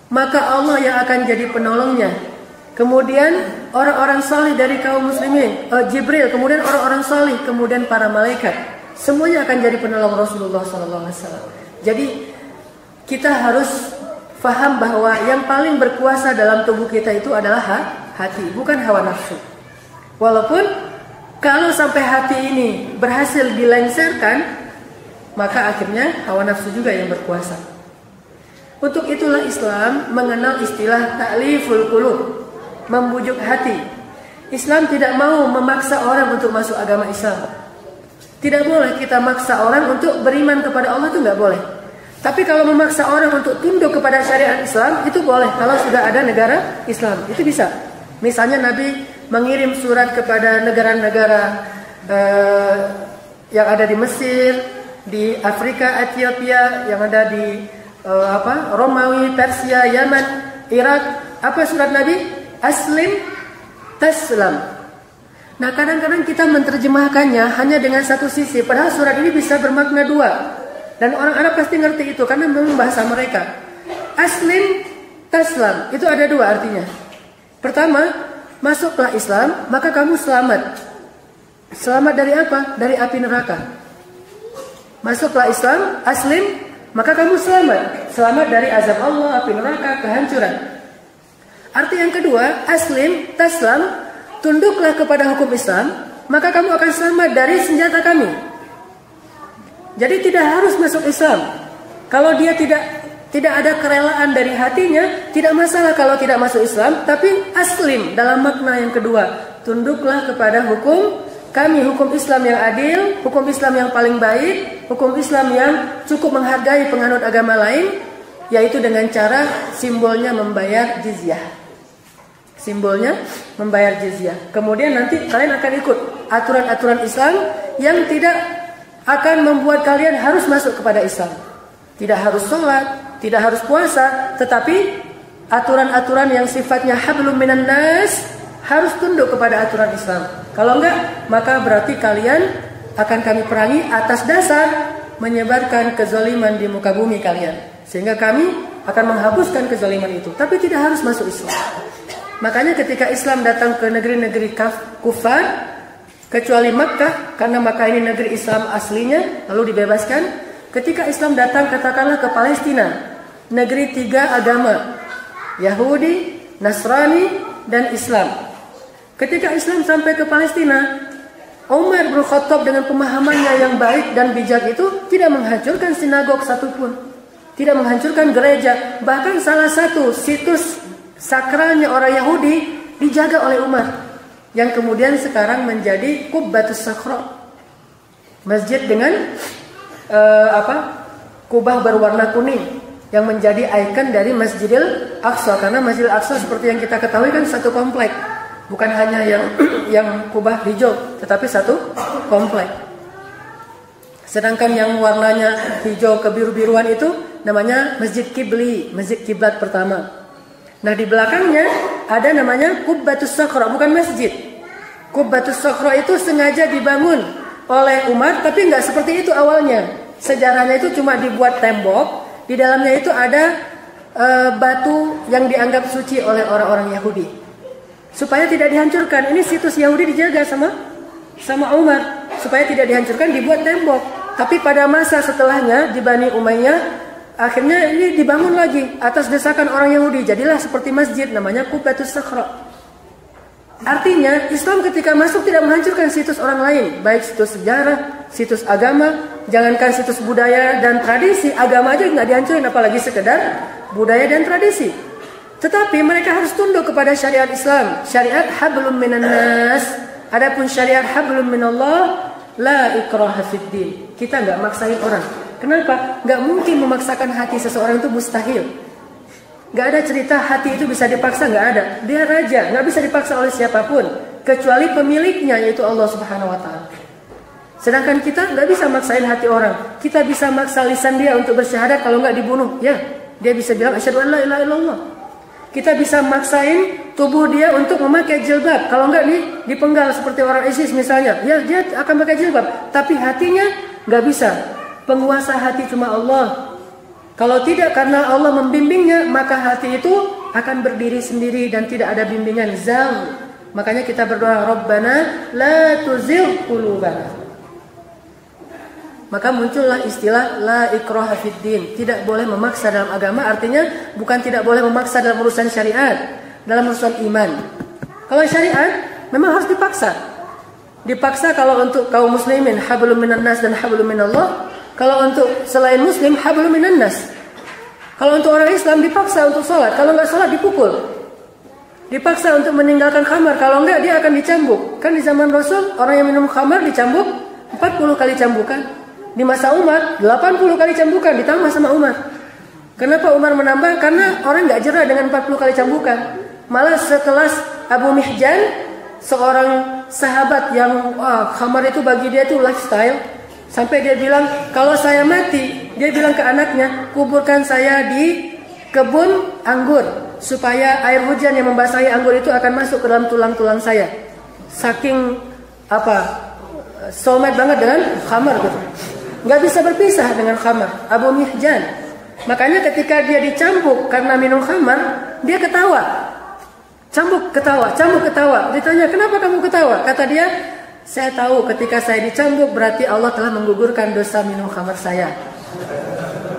maka Allah yang akan jadi penolongnya. Kemudian orang-orang salih dari kaum muslimin, Jibril, kemudian orang-orang salih, kemudian para malaikat, semuanya akan jadi penolong Rasulullah SAW. Jadi kita harus faham bahwa yang paling berkuasa dalam tubuh kita itu adalah hati, bukan hawa nafsu. Walaupun kalau sampai hati ini berhasil dilengsarkan, maka akhirnya hawa nafsu juga yang berkuasa. Untuk itulah Islam mengenal istilah ta'liful qulub, membujuk hati. Islam tidak mau memaksa orang untuk masuk agama Islam. Tidak boleh kita maksa orang untuk beriman kepada Allah, itu nggak boleh. Tapi kalau memaksa orang untuk tunduk kepada syariat Islam, itu boleh kalau sudah ada negara Islam, itu bisa. Misalnya Nabi mengirim surat kepada negara-negara yang ada di Mesir, di Afrika, Ethiopia, yang ada di Romawi, Persia, Yaman. Irak. Apa surat Nabi? Aslim taslam. Nah, kadang-kadang kita menerjemahkannya hanya dengan satu sisi, padahal surat ini bisa bermakna dua. Dan orang Arab pasti ngerti itu karena memang bahasa mereka. Aslim taslam itu ada dua artinya. Pertama, masuklah Islam, maka kamu selamat. Selamat dari apa? Dari api neraka. Masuklah Islam, aslim, maka kamu selamat. Selamat dari azab Allah, api neraka, kehancuran. Arti yang kedua, aslim taslam, tunduklah kepada hukum Islam, maka kamu akan selamat dari senjata kami. Jadi tidak harus masuk Islam. Kalau dia tidak ada kerelaan dari hatinya, tidak masalah kalau tidak masuk Islam. Tapi aslim dalam makna yang kedua, tunduklah kepada hukum kami, hukum Islam yang adil, hukum Islam yang paling baik, hukum Islam yang cukup menghargai penganut agama lain, yaitu dengan cara simbolnya membayar jizyah. Simbolnya membayar jizyah. Kemudian nanti kalian akan ikut aturan-aturan Islam yang tidak akan membuat kalian harus masuk kepada Islam. Tidak harus sholat, tidak harus puasa, tetapi aturan-aturan yang sifatnya hablum minan nas harus tunduk kepada aturan Islam. Kalau enggak, maka berarti kalian akan kami perangi atas dasar menyebarkan kezaliman di muka bumi kalian. Sehingga kami akan menghapuskan kezaliman itu. Tapi tidak harus masuk Islam. Makanya ketika Islam datang ke negeri-negeri kufar, kecuali Makkah, karena Makkah ini negeri Islam aslinya, lalu dibebaskan. Ketika Islam datang katakanlah ke Palestina, negeri tiga agama, Yahudi, Nasrani, dan Islam. Ketika Islam sampai ke Palestina, Umar bin Khattab dengan pemahamannya yang baik dan bijak itu tidak menghancurkan sinagog satupun, tidak menghancurkan gereja. Bahkan salah satu situs sakralnya orang Yahudi dijaga oleh Umar, yang kemudian sekarang menjadi Qubbatus Sakhra, masjid dengan kubah berwarna kuning yang menjadi ikon dari Masjidil Aqsa. Karena Masjidil Aqsa seperti yang kita ketahui kan satu komplek, bukan hanya yang kubah hijau, tetapi satu komplek. Sedangkan yang warnanya hijau kebiru-biruan itu namanya Masjid Qibli, masjid kiblat pertama. Nah, di belakangnya ada namanya Qubbatus Sakhra, bukan masjid. Qubbatus Sakhra itu sengaja dibangun oleh Umar, tapi nggak seperti itu awalnya. Sejarahnya itu cuma dibuat tembok, di dalamnya itu ada batu yang dianggap suci oleh orang-orang Yahudi, supaya tidak dihancurkan. Ini situs Yahudi dijaga sama Umar, supaya tidak dihancurkan, dibuat tembok. Tapi pada masa setelahnya di Bani Umayyah, akhirnya ini dibangun lagi atas desakan orang Yahudi. Jadilah seperti masjid namanya Qubbatus Sakhra. Artinya Islam ketika masuk tidak menghancurkan situs orang lain, baik situs sejarah, situs agama, jangankan situs budaya dan tradisi, agama aja nggak dihancurin, apalagi sekedar budaya dan tradisi. Tetapi mereka harus tunduk kepada syariat Islam, syariat hablum minan nas. Adapun syariat hablum minallah, la ikraha fid din. Kita nggak maksain orang. Kenapa? Nggak mungkin memaksakan hati seseorang, itu mustahil. Nggak ada cerita hati itu bisa dipaksa, nggak ada. Dia raja, nggak bisa dipaksa oleh siapapun kecuali pemiliknya, yaitu Allah Subhanahu Wa Taala. Sedangkan kita nggak bisa maksain hati orang. Kita bisa maksa lisan dia untuk bersyahadat, kalau nggak dibunuh, ya dia bisa bilang asyhadu an la ilaha illallah. Kita bisa maksain tubuh dia untuk memakai jilbab, kalau nggak dipenggal seperti orang ISIS misalnya, ya dia akan pakai jilbab. Tapi hatinya nggak bisa. Penguasa hati cuma Allah. Kalau tidak karena Allah membimbingnya, maka hati itu akan berdiri sendiri dan tidak ada bimbingan, zal. Makanya kita berdoa, Rabbana la tuzigh qulubana. Maka muncullah istilah la ikraha fid din. Tidak boleh memaksa dalam agama, artinya bukan tidak boleh memaksa dalam urusan syariat, dalam urusan iman. Kalau syariat memang harus dipaksa. Dipaksa kalau untuk kaum muslimin hablum minan nas dan hablum minallah. Kalau untuk selain muslim hablum minan nas. Kalau untuk orang Islam dipaksa untuk sholat, kalau nggak sholat dipukul. Dipaksa untuk meninggalkan khamar, kalau nggak dia akan dicambuk. Kan di zaman Rasul orang yang minum khamar dicambuk 40 kali cambukan. Di masa Umar 80 kali cambukan ditambah sama Umar. Kenapa Umar menambah? Karena orang nggak jerah dengan 40 kali cambukan. Malah sekelas Abu Mihjan, seorang sahabat yang khamar itu bagi dia itu lifestyle. Sampai dia bilang, kalau saya mati, dia bilang ke anaknya, kuburkan saya di kebun anggur. supaya air hujan yang membasahi anggur itu akan masuk ke dalam tulang-tulang saya. Saking soulmate banget dengan khamar gitu. Nggak bisa berpisah dengan khamar. Abu Mihjan. Makanya ketika dia dicambuk karena minum khamar, dia ketawa. Cambuk ketawa. Ditanya, kenapa kamu ketawa? Kata dia, saya tahu ketika saya dicambuk berarti Allah telah menggugurkan dosa minum khamar saya.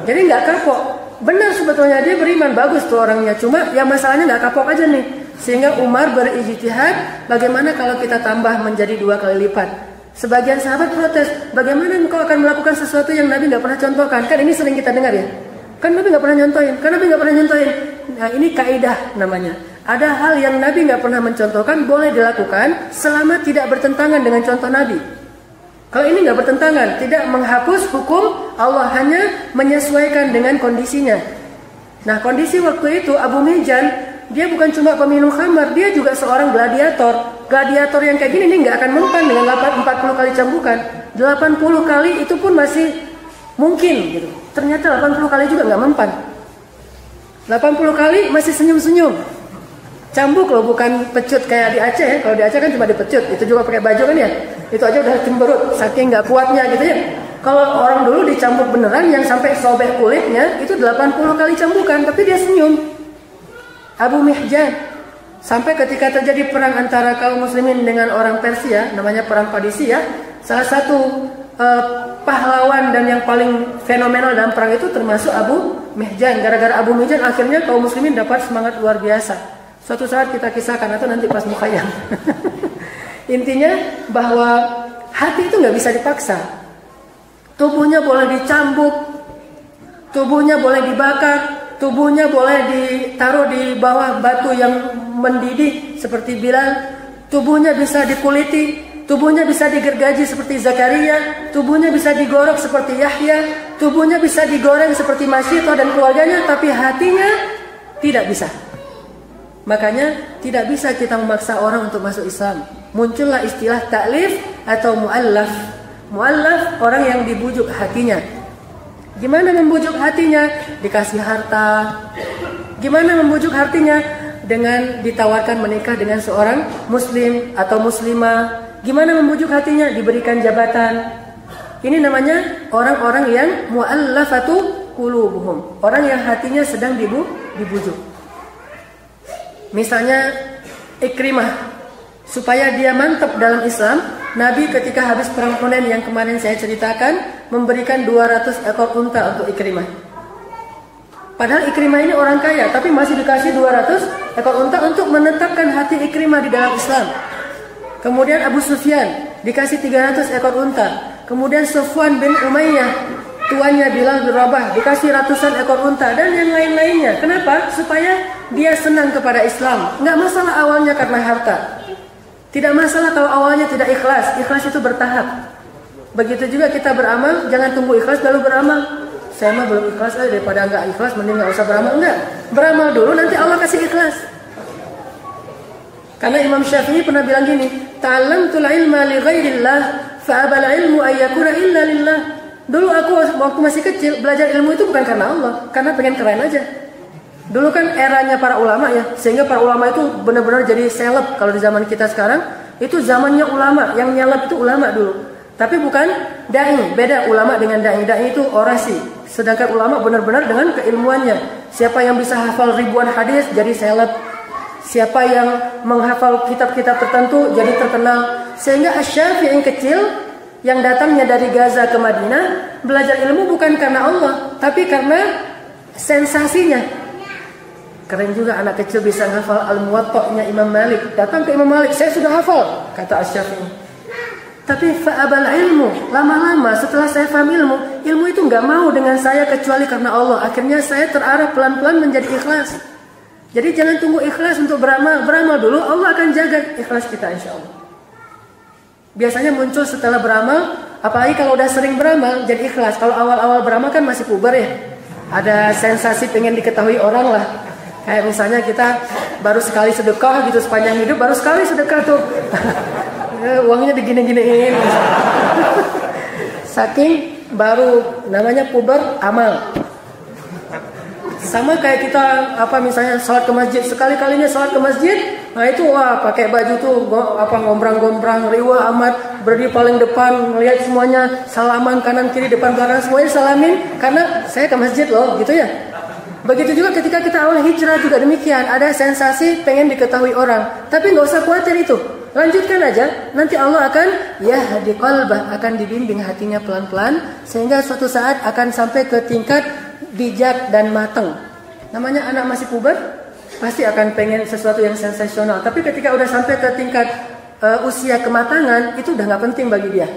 Jadi nggak kapok. Benar sebetulnya dia beriman, bagus tuh orangnya. Cuma yang masalahnya nggak kapok aja nih. Sehingga Umar berijtihad, bagaimana kalau kita tambah menjadi 2 kali lipat. Sebagian sahabat protes, bagaimana engkau akan melakukan sesuatu yang Nabi nggak pernah contohkan? Kan ini sering kita dengar ya. Kan Nabi nggak pernah nyontohin. Nah ini kaidah namanya. Ada hal yang Nabi nggak pernah mencontohkan boleh dilakukan selama tidak bertentangan dengan contoh Nabi. Kalau ini nggak bertentangan, tidak menghapus hukum Allah, hanya menyesuaikan dengan kondisinya. Nah kondisi waktu itu Abu Mihjan, dia bukan cuma peminum khamar, dia juga seorang gladiator. Gladiator yang kayak gini nih nggak akan mempan dengan 40 kali cambukan. 80 kali itu pun masih mungkin gitu. Ternyata 80 kali juga nggak mempan. 80 kali masih senyum-senyum. Cambuk loh, bukan pecut kayak di Aceh ya. Kalau di Aceh kan cuma dipecut, itu juga pakai baju kan ya. Itu aja udah cemberut, saking nggak kuatnya gitu ya. Kalau orang dulu dicambuk beneran yang sampai sobek kulitnya, itu 80 kali cambukan, tapi dia senyum. Abu Mihjan. Sampai ketika terjadi perang antara kaum muslimin dengan orang Persia, namanya perang Padisiyah, salah satu pahlawan dan yang paling fenomenal dalam perang itu termasuk Abu Mihjan. Gara-gara Abu Mihjan akhirnya kaum muslimin dapat semangat luar biasa. Suatu saat kita kisahkan atau nanti pas mukhayyam. Intinya bahwa hati itu nggak bisa dipaksa. Tubuhnya boleh dicambuk, tubuhnya boleh dibakar, tubuhnya boleh ditaruh di bawah batu yang mendidih seperti Bilal, tubuhnya bisa dikuliti, tubuhnya bisa digergaji seperti Zakaria, tubuhnya bisa digorok seperti Yahya, tubuhnya bisa digoreng seperti Masyito dan keluarganya, tapi hatinya tidak bisa. Makanya tidak bisa kita memaksa orang untuk masuk Islam. Muncullah istilah ta'lif atau mu'allaf. Mu'allaf orang yang dibujuk hatinya. Gimana membujuk hatinya? Dikasih harta. Gimana membujuk hatinya? Dengan ditawarkan menikah dengan seorang muslim atau muslimah. Gimana membujuk hatinya? Diberikan jabatan. Ini namanya orang-orang yang mu'allafatu qulubuhum. Orang yang hatinya sedang dibujuk. Misalnya Ikrimah, supaya dia mantap dalam Islam, Nabi ketika habis perang Hunain yang kemarin saya ceritakan, memberikan 200 ekor unta untuk Ikrimah. Padahal Ikrimah ini orang kaya, tapi masih dikasih 200 ekor unta untuk menetapkan hati Ikrimah di dalam Islam. Kemudian Abu Sufyan dikasih 300 ekor unta. Kemudian Sufwan bin Umayyah, tuannya Bilal bin Rabah, dikasih ratusan ekor unta dan yang lain-lainnya. Kenapa? Supaya dia senang kepada Islam. Nggak masalah awalnya karena harta. Tidak masalah kalau awalnya tidak ikhlas. Ikhlas itu bertahap. Begitu juga kita beramal, jangan tunggu ikhlas lalu beramal. Saya mah belum ikhlas aja, daripada nggak ikhlas mending nggak usah beramal. Enggak, beramal dulu nanti Allah kasih ikhlas. Karena Imam Syafi'i pernah bilang gini, ta'allamtul ilma li ghairillah fa'abal ilmu ayyakuna illa lillah. Dulu aku waktu masih kecil belajar ilmu itu bukan karena Allah, karena pengen keren aja. Dulu kan eranya para ulama ya, sehingga para ulama itu benar-benar jadi seleb. Kalau di zaman kita sekarang, itu zamannya ulama, yang nyeleb itu ulama dulu. Tapi bukan da'i, beda ulama dengan da'i. Da'i itu orasi, sedangkan ulama benar-benar dengan keilmuannya. Siapa yang bisa hafal ribuan hadis jadi seleb. Siapa yang menghafal kitab-kitab tertentu jadi terkenal. Sehingga Asy-Syafi'i yang kecil, yang datangnya dari Gaza ke Madinah, belajar ilmu bukan karena Allah, tapi karena sensasinya. Keren juga anak kecil bisa hafal Al-Muwatta-nya Imam Malik. Datang ke Imam Malik, saya sudah hafal, kata Asy-Syafi'i. Tapi fa'abal ilmu, lama-lama setelah saya paham ilmu itu nggak mau dengan saya kecuali karena Allah. Akhirnya saya terarah pelan-pelan menjadi ikhlas. Jadi jangan tunggu ikhlas untuk beramal. Beramal dulu, Allah akan jaga ikhlas kita insya Allah. Biasanya muncul setelah beramal, apalagi kalau udah sering beramal jadi ikhlas. Kalau awal-awal beramal kan masih puber ya. Ada sensasi pengen diketahui orang lah. Kayak misalnya kita baru sekali sedekah gitu sepanjang hidup, baru sekali sedekah tuh. Uangnya digini-giniin. Saking baru namanya puber amal. Sama kayak kita misalnya sholat ke masjid, sekali-kalinya sholat ke masjid, nah itu pakai baju tuh ngombrang-ngombrang, riwah amat, berdiri paling depan, melihat semuanya, salaman kanan kiri depan belakang semuanya salamin karena saya ke masjid loh, gitu ya. Begitu juga ketika kita awal hijrah juga demikian, ada sensasi pengen diketahui orang, tapi nggak usah khawatir itu. Lanjutkan aja, nanti Allah akan yahdi qalbah, akan dibimbing hatinya pelan-pelan sehingga suatu saat akan sampai ke tingkat bijak dan matang. Namanya anak masih puber, pasti akan pengen sesuatu yang sensasional. Tapi ketika udah sampai ke tingkat usia kematangan, itu udah nggak penting bagi dia.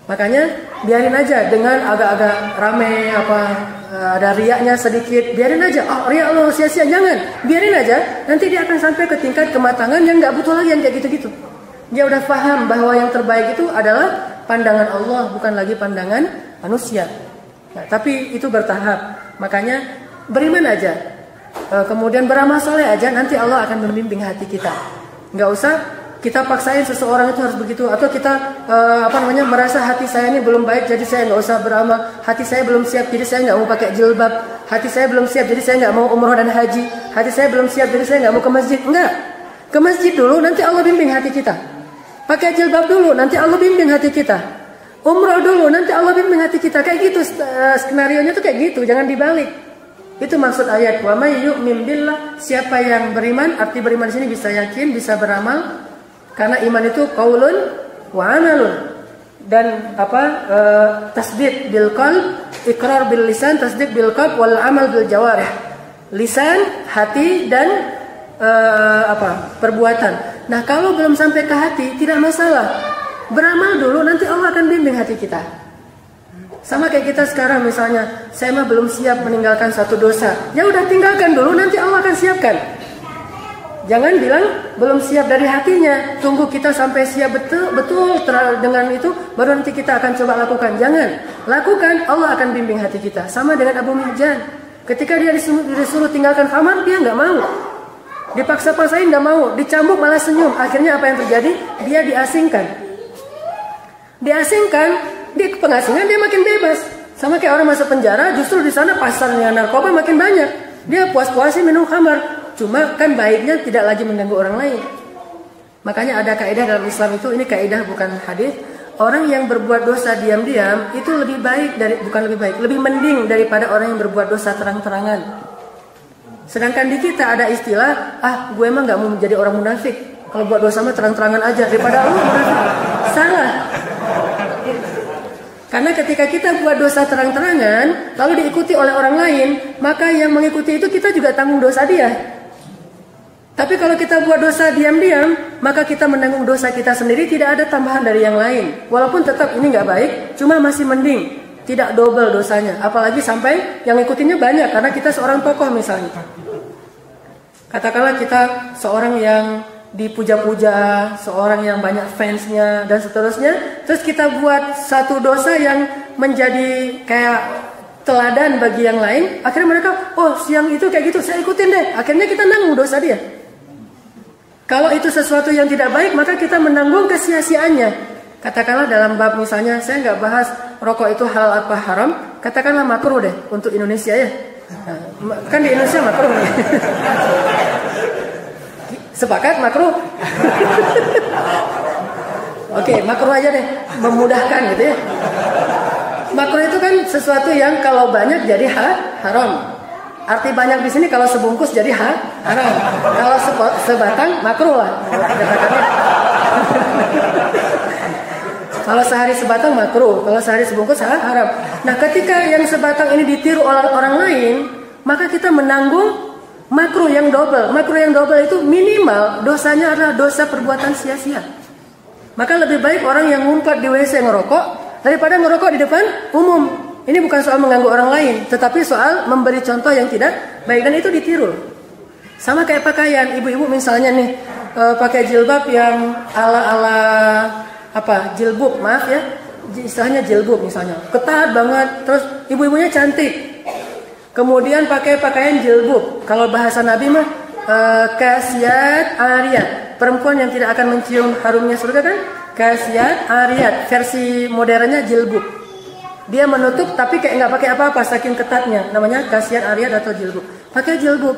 Makanya biarin aja dengan agak-agak rame ada riaknya sedikit, biarin aja. Riak lo sia-sia, jangan. Biarin aja, nanti dia akan sampai ke tingkat kematangan yang nggak butuh lagi yang kayak gitu-gitu. Dia udah paham bahwa yang terbaik itu adalah pandangan Allah, bukan lagi pandangan manusia. Nah, tapi itu bertahap. Makanya beriman aja, kemudian beramal soleh aja, nanti Allah akan membimbing hati kita. Nggak usah kita paksain seseorang itu harus begitu, atau kita merasa hati saya ini belum baik jadi saya nggak usah beramal, hati saya belum siap jadi saya nggak mau pakai jilbab, hati saya belum siap jadi saya nggak mau umroh dan haji, hati saya belum siap jadi saya nggak mau ke masjid. Enggak, ke masjid dulu nanti Allah bimbing hati kita, pakai jilbab dulu nanti Allah bimbing hati kita, umroh dulu nanti Allah bimbing hati kita. Kayak gitu skenarionya tuh kayak gitu, jangan dibalik. Itu maksud ayat wa may yu'min billah, siapa yang beriman, arti beriman di sini bisa yakin, bisa beramal. Karena iman itu qaulun wa amalun, dan tasdiq bil qalb, iqrar bil lisan, tasdiq bil qalb wal amal bil jawarih. Lisan, hati, dan perbuatan. Nah, kalau belum sampai ke hati tidak masalah. Beramal dulu nanti Allah akan bimbing hati kita. Sama kayak kita sekarang misalnya, saya mah belum siap meninggalkan satu dosa. Ya udah tinggalkan dulu nanti Allah akan siapkan. Jangan bilang belum siap dari hatinya, tunggu kita sampai siap betul dengan itu baru nanti kita akan coba lakukan. Jangan, lakukan, Allah akan bimbing hati kita. Sama dengan Abu Mihjan, ketika dia disuruh tinggalkan khamar, dia nggak mau. Dipaksa-paksain nggak mau, dicambuk malah senyum. Akhirnya apa yang terjadi? Dia diasingkan. Di pengasingan dia makin bebas. Sama kayak orang masuk penjara, justru di sana pasarnya narkoba makin banyak. Dia puas-puasin minum khamar. Cuma kan baiknya tidak lagi mengganggu orang lain. Makanya ada kaidah dalam Islam itu, ini kaidah bukan hadis. Orang yang berbuat dosa diam-diam itu lebih mending daripada orang yang berbuat dosa terang-terangan. Sedangkan di kita ada istilah, gue emang nggak mau menjadi orang munafik. Kalau buat dosa mah terang-terangan aja daripada lu munafik. Salah. Karena ketika kita buat dosa terang-terangan lalu diikuti oleh orang lain, maka yang mengikuti itu kita juga tanggung dosa dia. Tapi kalau kita buat dosa diam-diam, maka kita menanggung dosa kita sendiri, tidak ada tambahan dari yang lain. Walaupun tetap ini nggak baik, cuma masih mending, tidak double dosanya. Apalagi sampai yang ikutinya banyak, karena kita seorang tokoh misalnya. Katakanlah kita seorang yang dipuja-puja, seorang yang banyak fansnya dan seterusnya, terus kita buat satu dosa yang menjadi kayak teladan bagi yang lain, akhirnya mereka, siang itu kayak gitu, saya ikutin deh. Akhirnya kita nanggung dosa dia. Kalau itu sesuatu yang tidak baik, maka kita menanggung kesia-siaannya. Katakanlah dalam bab misalnya, saya nggak bahas rokok itu halal apa haram, katakanlah makruh deh untuk Indonesia ya. Nah, kan di Indonesia makruh nih. Sepakat makruh? Oke, makruh aja deh, memudahkan gitu ya. Makruh itu kan sesuatu yang kalau banyak jadi haram. Arti banyak di sini kalau sebungkus jadi haram. Kalau sebatang makruh lah. Kalau sehari sebatang makruh, kalau sehari sebungkus haram. Nah, ketika yang sebatang ini ditiru oleh orang lain, maka kita menanggung makruh yang double. Makruh yang double itu minimal dosanya adalah dosa perbuatan sia-sia. Maka lebih baik orang yang ngumpet di WC ngerokok daripada ngerokok di depan umum. Ini bukan soal mengganggu orang lain, tetapi soal memberi contoh yang tidak baik, dan itu ditiru. Sama kayak pakaian, ibu-ibu misalnya nih pakai jilbab yang ala-ala jilbub, maaf ya, istilahnya jilbub misalnya, ketat banget, terus ibu-ibunya cantik. Kemudian pakai pakaian jilbub, kalau bahasa Nabi mah kasiyat ariyat, perempuan yang tidak akan mencium harumnya surga kan, kasiyat ariyat, versi modernnya jilbub. Dia menutup tapi kayak nggak pakai apa-apa saking ketatnya. Namanya kasihan Ariyat atau jilbab. Pakai jilbab.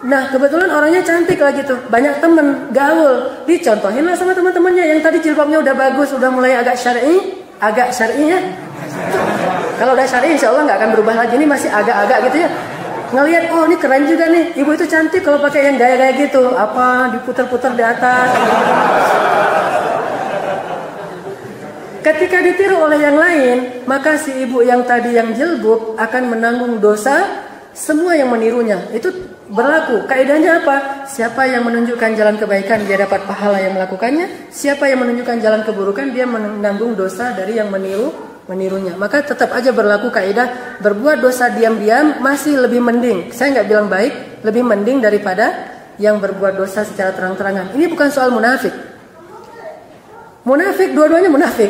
Nah kebetulan orangnya cantik lagi tuh. Banyak temen, gaul. Dicontohin lah sama teman-temannya. Yang tadi jilbabnya udah bagus, udah mulai agak syar'i. Agak syar'i ya. Kalau udah syar'i insya Allah nggak akan berubah lagi. Ini masih agak-agak gitu ya. Ngelihat, oh ini keren juga nih. Ibu itu cantik kalau pakai yang gaya-gaya gitu. Apa, diputar-putar di atas. Ketika ditiru oleh yang lain, maka si ibu yang tadi yang jilbab akan menanggung dosa semua yang menirunya. Itu berlaku. Kaidahnya apa? Siapa yang menunjukkan jalan kebaikan, dia dapat pahala yang melakukannya. Siapa yang menunjukkan jalan keburukan, dia menanggung dosa dari yang menirunya. Maka tetap aja berlaku kaidah berbuat dosa diam-diam masih lebih mending. Saya nggak bilang baik, lebih mending daripada yang berbuat dosa secara terang-terangan. Ini bukan soal munafik. Munafik, dua-duanya munafik.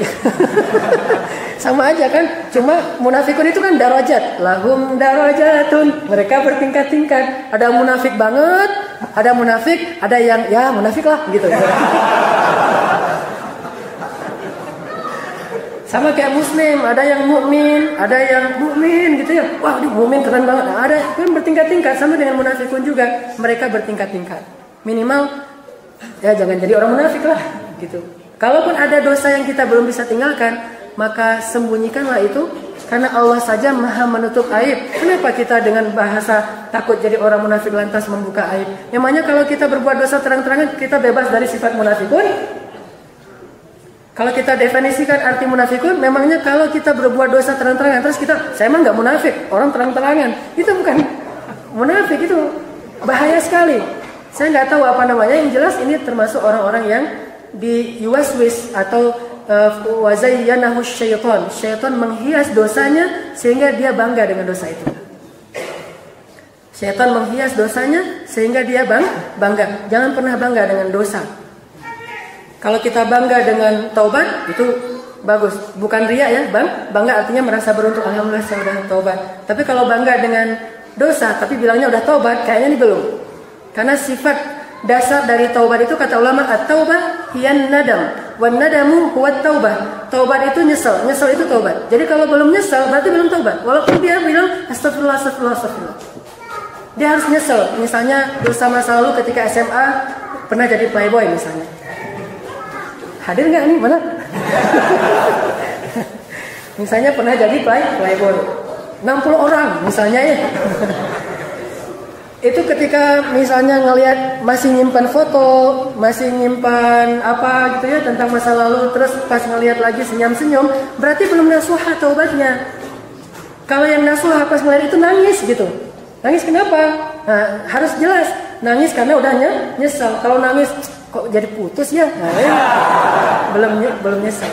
Sama aja kan. Cuma munafikun itu kan darajat. Lahum darajatun. Mereka bertingkat-tingkat. Ada munafik banget, ada munafik, ada yang ya munafik lah gitu. Sama kayak muslim, ada yang mukmin, ada yang mukmin gitu ya. Wah, ini mukmin keren banget. Nah, ada kan bertingkat-tingkat sama dengan munafikun juga. Mereka bertingkat-tingkat. Minimal ya jangan jadi orang munafik lah gitu. Kalaupun ada dosa yang kita belum bisa tinggalkan, maka sembunyikanlah itu karena Allah saja Maha menutup aib. Kenapa kita dengan bahasa takut jadi orang munafik lantas membuka aib? Memangnya kalau kita berbuat dosa terang-terangan kita bebas dari sifat munafikun? Kalau kita definisikan arti munafikun, memangnya kalau kita berbuat dosa terang-terangan terus kita, saya emang nggak munafik, orang terang-terangan, itu bukan munafik, itu bahaya sekali. Saya nggak tahu apa namanya, yang jelas ini termasuk orang-orang yang di yuwaswis atau wazayyanahu syaitan. Syaitan menghias dosanya sehingga dia bangga dengan dosa itu. Syaitan menghias dosanya sehingga dia bangga. Jangan pernah bangga dengan dosa. Kalau kita bangga dengan taubat itu bagus, bukan riya ya, bangga artinya merasa beruntung, alhamdulillah saya sudah taubat. Tapi kalau bangga dengan dosa tapi bilangnya udah taubat, kayaknya ini belum. Karena sifat dasar dari taubat itu kata ulama at-taubah hiyan nadam, wan nadamu huwa taubah. Taubat itu nyesel, nyesel itu taubat. Jadi kalau belum nyesel berarti belum taubat. Walaupun dia bilang astagfirullah, astagfirullah, astagfirullah. Dia harus nyesel. Misalnya dosa masa lalu ketika SMA pernah jadi playboy misalnya. Hadir nggak nih mana? Misalnya pernah jadi playboy 60 orang misalnya ya. Itu ketika misalnya ngelihat masih nyimpan foto, masih nyimpan apa gitu ya tentang masa lalu, terus pas ngelihat lagi senyum-senyum, berarti belum nasuha taubatnya. Kalau yang nasuha pas ngelihat itu nangis gitu. Nangis kenapa? Nah, harus jelas. Nangis karena udah nyesel. Kalau nangis kok jadi putus ya? Nah, ya. Belum nyesel.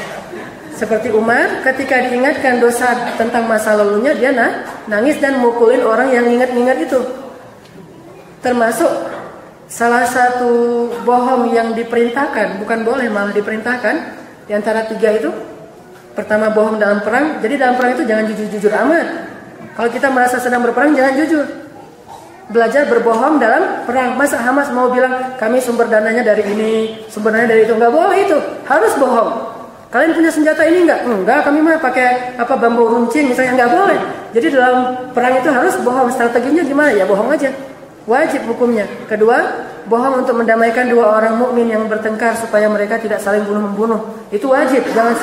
Seperti Umar ketika diingatkan dosa tentang masa lalunya, dia nangis dan mukulin orang yang ingat-ingat itu. Termasuk salah satu bohong yang diperintahkan, bukan boleh malah diperintahkan, di antara 3 itu. Pertama bohong dalam perang. Jadi dalam perang itu jangan jujur-jujur amat. Kalau kita merasa sedang berperang jangan jujur. Belajar berbohong dalam perang. Masa Hamas mau bilang kami sumber dananya dari ini, sumber dananya dari itu, nggak boleh itu. Harus bohong. Kalian punya senjata ini nggak? Enggak, kami mah pakai apa bambu runcing misalnya, nggak boleh. Jadi dalam perang itu harus bohong. Strateginya gimana? Ya bohong aja. Wajib hukumnya. Kedua, bohong untuk mendamaikan 2 orang mukmin yang bertengkar supaya mereka tidak saling bunuh-membunuh. Itu wajib. Jangan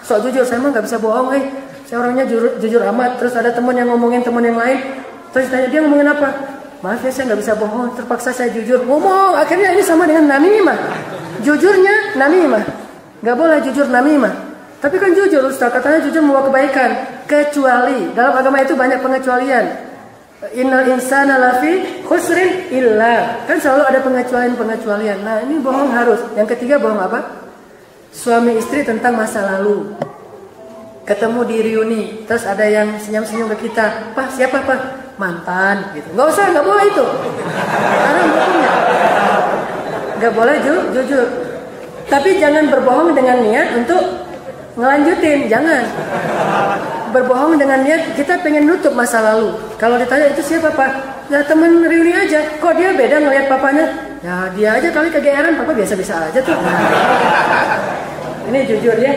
sok jujur. Saya mah nggak bisa bohong, saya orangnya jujur amat. Terus ada teman yang ngomongin teman yang lain. Terus tanya, dia ngomongin apa? Maaf ya, saya nggak bisa bohong. Terpaksa saya jujur. Ngomong. Akhirnya ini sama dengan namimah. Jujurnya namimah. Nggak boleh jujur namimah. Tapi kan jujur, Ustaz. Katanya jujur membawa kebaikan. Kecuali dalam agama itu banyak pengecualian. Innal insana lafi khusrin illa. Kan selalu ada pengecualian. Nah, ini bohong harus. Yang ketiga bohong apa? Suami istri tentang masa lalu. Ketemu di reuni, terus ada yang senyum-senyum ke kita. Pak, siapa Pak? Mantan gitu. Nggak boleh itu. Haram hukumnya. Nggak boleh jujur. Tapi jangan berbohong dengan niat untuk ngelanjutin, jangan. Berbohong dengan niat kita pengen nutup masa lalu. Kalau ditanya itu siapa Pak? Ya teman reuni aja. Kok dia beda ngelihat papanya? Ya dia aja kali kegeeran, papa biasa-biasa aja tuh. Ini jujur ya.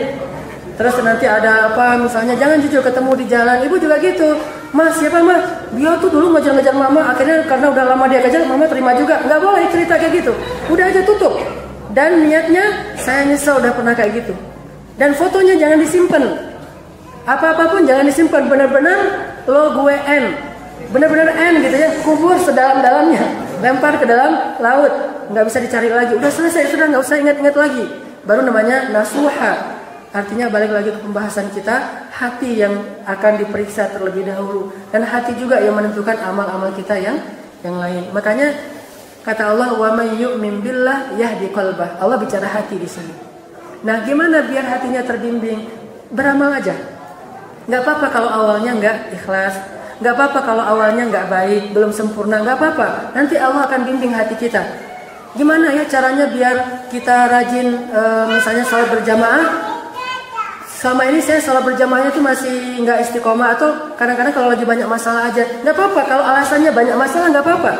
Terus nanti ada apa, misalnya jangan jujur ketemu di jalan. Ibu juga gitu. Mas, siapa mas? Dia tuh dulu ngejar-ngejar mama. Akhirnya karena udah lama dia kejar, mama terima juga. Nggak boleh cerita kayak gitu. Udah aja tutup. Dan niatnya, saya nyesel udah pernah kayak gitu. Dan fotonya jangan disimpan. Apa-apapun jangan disimpan. Benar-benar lo gue N. Benar-benar N gitu ya. Kubur sedalam-dalamnya. Lempar ke dalam laut. Nggak bisa dicari lagi. Udah selesai, sudah nggak usah ingat-ingat lagi. Baru namanya nasuha. Artinya balik lagi ke pembahasan kita, hati yang akan diperiksa terlebih dahulu, dan hati juga yang menentukan amal-amal kita yang lain. Makanya kata Allah, wa may yu'min billah yahdi qalbah. Allah bicara hati di sini. Nah, gimana biar hatinya terbimbing? Beramal aja. Nggak apa-apa kalau awalnya nggak ikhlas, nggak apa-apa kalau awalnya nggak baik, belum sempurna, nggak apa-apa. Nanti Allah akan bimbing hati kita. Gimana ya caranya biar kita rajin, misalnya salat berjamaah? Selama ini saya salat berjamaahnya itu masih nggak istiqomah, atau kadang-kadang kalau lagi banyak masalah aja. Nggak apa-apa, kalau alasannya banyak masalah nggak apa-apa.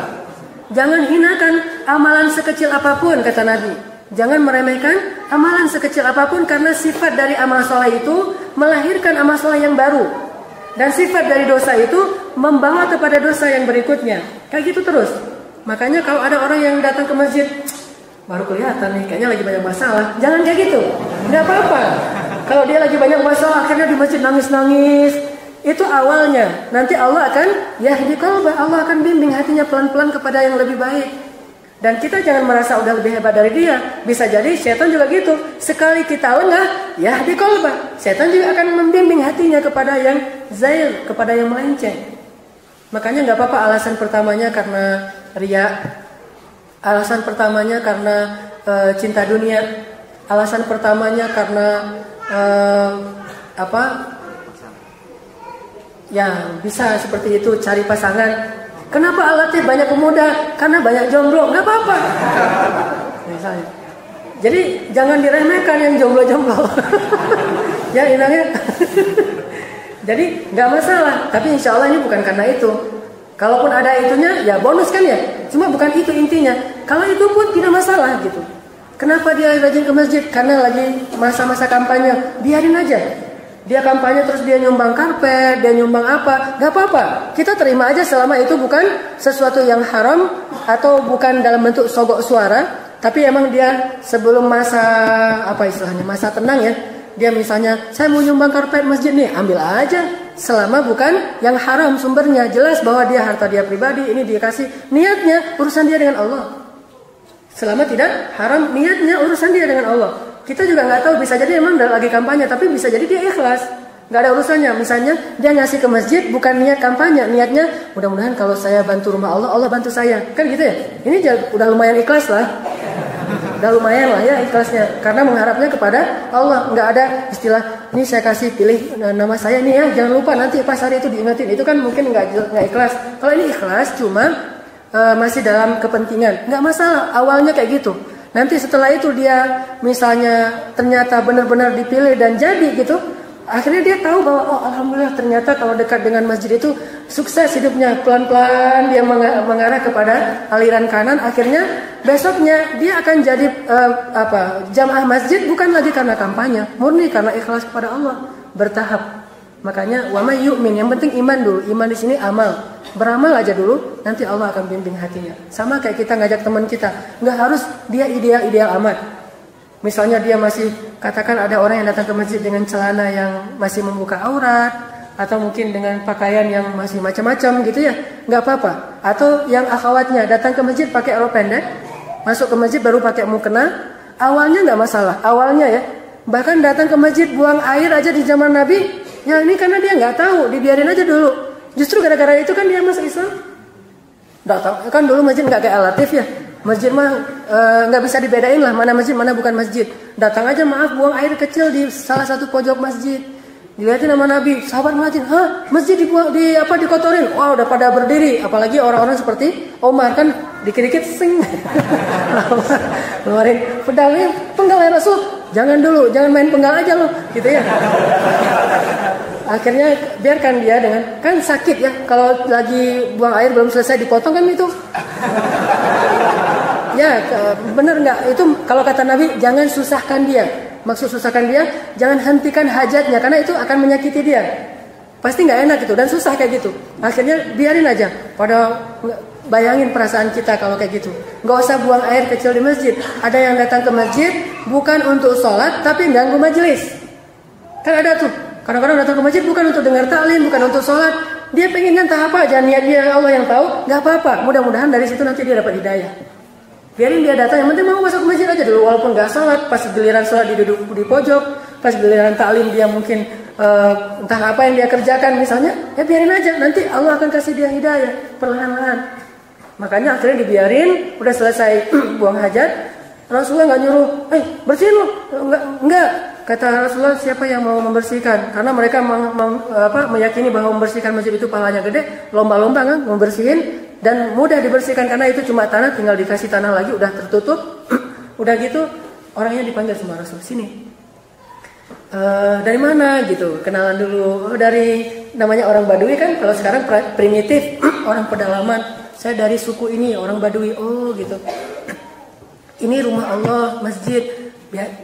Jangan hinakan amalan sekecil apapun, kata Nabi. Jangan meremehkan amalan sekecil apapun, karena sifat dari amal soleh itu melahirkan amal soleh yang baru. Dan sifat dari dosa itu membawa kepada dosa yang berikutnya. Kayak gitu terus. Makanya kalau ada orang yang datang ke masjid, baru kelihatan nih, kayaknya lagi banyak masalah. Jangan kayak gitu, nggak apa-apa. Kalau dia lagi banyak masalah, akhirnya di masjid nangis-nangis, itu awalnya. Nanti Allah akan yahdi qalbah, Allah akan bimbing hatinya pelan-pelan kepada yang lebih baik. Dan kita jangan merasa udah lebih hebat dari dia. Bisa jadi setan juga gitu. Sekali kita lengah, yahdi qalbah, setan juga akan membimbing hatinya kepada yang zail, kepada yang melenceng. Makanya nggak apa-apa alasan pertamanya karena riya, alasan pertamanya karena cinta dunia, alasan pertamanya karena ya bisa seperti itu, cari pasangan. Kenapa alatnya banyak pemuda? Karena banyak jomblo, nggak apa-apa. Misalnya. Jadi jangan diremehkan yang jomblo-jomblo. Ya inangnya. Jadi nggak masalah. Tapi insya Allah ini bukan karena itu. Kalaupun ada itunya, ya bonus kan ya. Cuma bukan itu intinya. Kalau itu pun tidak masalah gitu. Kenapa dia rajin ke masjid? Karena lagi masa-masa kampanye. Biarin aja. Dia kampanye terus dia nyumbang karpet, dia nyumbang apa, gak apa-apa. Kita terima aja selama itu bukan sesuatu yang haram atau bukan dalam bentuk sogok suara. Tapi emang dia sebelum masa, apa istilahnya, masa tenang ya. Dia misalnya, saya mau nyumbang karpet masjid nih, ambil aja. Selama bukan yang haram sumbernya. Jelas bahwa dia harta dia pribadi, ini dia kasih. Niatnya urusan dia dengan Allah. Selama tidak haram, niatnya urusan dia dengan Allah. Kita juga nggak tahu, bisa jadi emang lagi kampanye, tapi bisa jadi dia ikhlas, nggak ada urusannya. Misalnya dia ngasih ke masjid bukan niat kampanye, niatnya mudah-mudahan kalau saya bantu rumah Allah, Allah bantu saya, kan gitu ya. Ini udah lumayan ikhlas lah, udah lumayan lah ya ikhlasnya, karena mengharapnya kepada Allah. Nggak ada istilah, ini saya kasih pilih nama saya nih ya, jangan lupa nanti pas hari itu diingetin. Itu kan mungkin nggak ikhlas. Kalau ini ikhlas, cuma masih dalam kepentingan, nggak masalah. Awalnya kayak gitu. Nanti setelah itu dia misalnya ternyata benar-benar dipilih dan jadi gitu, akhirnya dia tahu bahwa oh alhamdulillah ternyata kalau dekat dengan masjid itu sukses hidupnya. Pelan-pelan dia mengarah kepada aliran kanan. Akhirnya besoknya dia akan jadi jamaah masjid bukan lagi karena kampanye, murni karena ikhlas kepada Allah, bertahap. Makanya wa may yu'min, yang penting iman dulu. Iman di sini amal. Beramal aja dulu, nanti Allah akan bimbing hatinya. Sama kayak kita ngajak teman kita, nggak harus dia ideal amat. Misalnya dia masih, katakan ada orang yang datang ke masjid dengan celana yang masih membuka aurat, atau mungkin dengan pakaian yang masih macam-macam gitu ya, nggak apa-apa. Atau yang akhwatnya datang ke masjid pakai rok pendek, masuk ke masjid baru pakai mukena, awalnya nggak masalah, awalnya ya. Bahkan datang ke masjid buang air aja di zaman Nabi, ya ini karena dia nggak tahu, dibiarin aja dulu. Justru gara-gara itu kan dia masuk Islam. Nggak tahu, kan dulu masjid nggak kayak Al-Latif ya. Masjid mah nggak bisa dibedain lah mana masjid mana bukan masjid. Datang aja maaf buang air kecil di salah satu pojok masjid. Dilihatin sama Nabi, sahabat ngeliatin, masjid dikotorin. Wah udah pada berdiri. Apalagi orang-orang seperti Omar kan dikit-dikit sing. Ngeluarin pedalnya, penggal ya Rasul. Jangan dulu, jangan main penggal aja loh, gitu ya. Akhirnya biarkan dia dengan, kan sakit ya kalau lagi buang air belum selesai dipotong kan itu. Ya bener nggak, itu kalau kata Nabi jangan susahkan dia. maksud susahkan dia, jangan hentikan hajatnya karena itu akan menyakiti dia. Pasti nggak enak itu dan susah kayak gitu. Akhirnya biarin aja. Pada bayangin perasaan kita kalau kayak gitu. Nggak usah buang air kecil di masjid. Ada yang datang ke masjid bukan untuk sholat tapi ganggu majelis. Kan ada tuh. Kadang-kadang datang ke masjid bukan untuk dengar taklim, bukan untuk sholat. Dia pengen entah apa aja, niat dia Allah yang tahu. Nggak apa-apa. Mudah-mudahan dari situ nanti dia dapat hidayah. Biarin dia datang, yang penting mau masuk ke masjid aja dulu. Walaupun nggak sholat, pas giliran sholat dia duduk di pojok, pas giliran taklim dia mungkin entah apa yang dia kerjakan misalnya, ya biarin aja. Nanti Allah akan kasih dia hidayah perlahan-lahan. Makanya akhirnya dibiarin, udah selesai buang hajat. Rasulullah nggak nyuruh, bersihin lo, enggak. Kata Rasulullah, siapa yang mau membersihkan? Karena mereka meyakini bahwa membersihkan masjid itu pahalanya gede, lomba-lomba kan, membersihin dan mudah dibersihkan karena itu cuma tanah, tinggal dikasih tanah lagi, udah tertutup. Udah gitu, orangnya dipanggil sama Rasul, sini. Dari mana gitu? Kenalan dulu. Dari namanya orang Badui kan, kalau sekarang primitif, orang pedalaman. Saya dari suku ini, orang Badui. Oh gitu. Ini rumah Allah, masjid.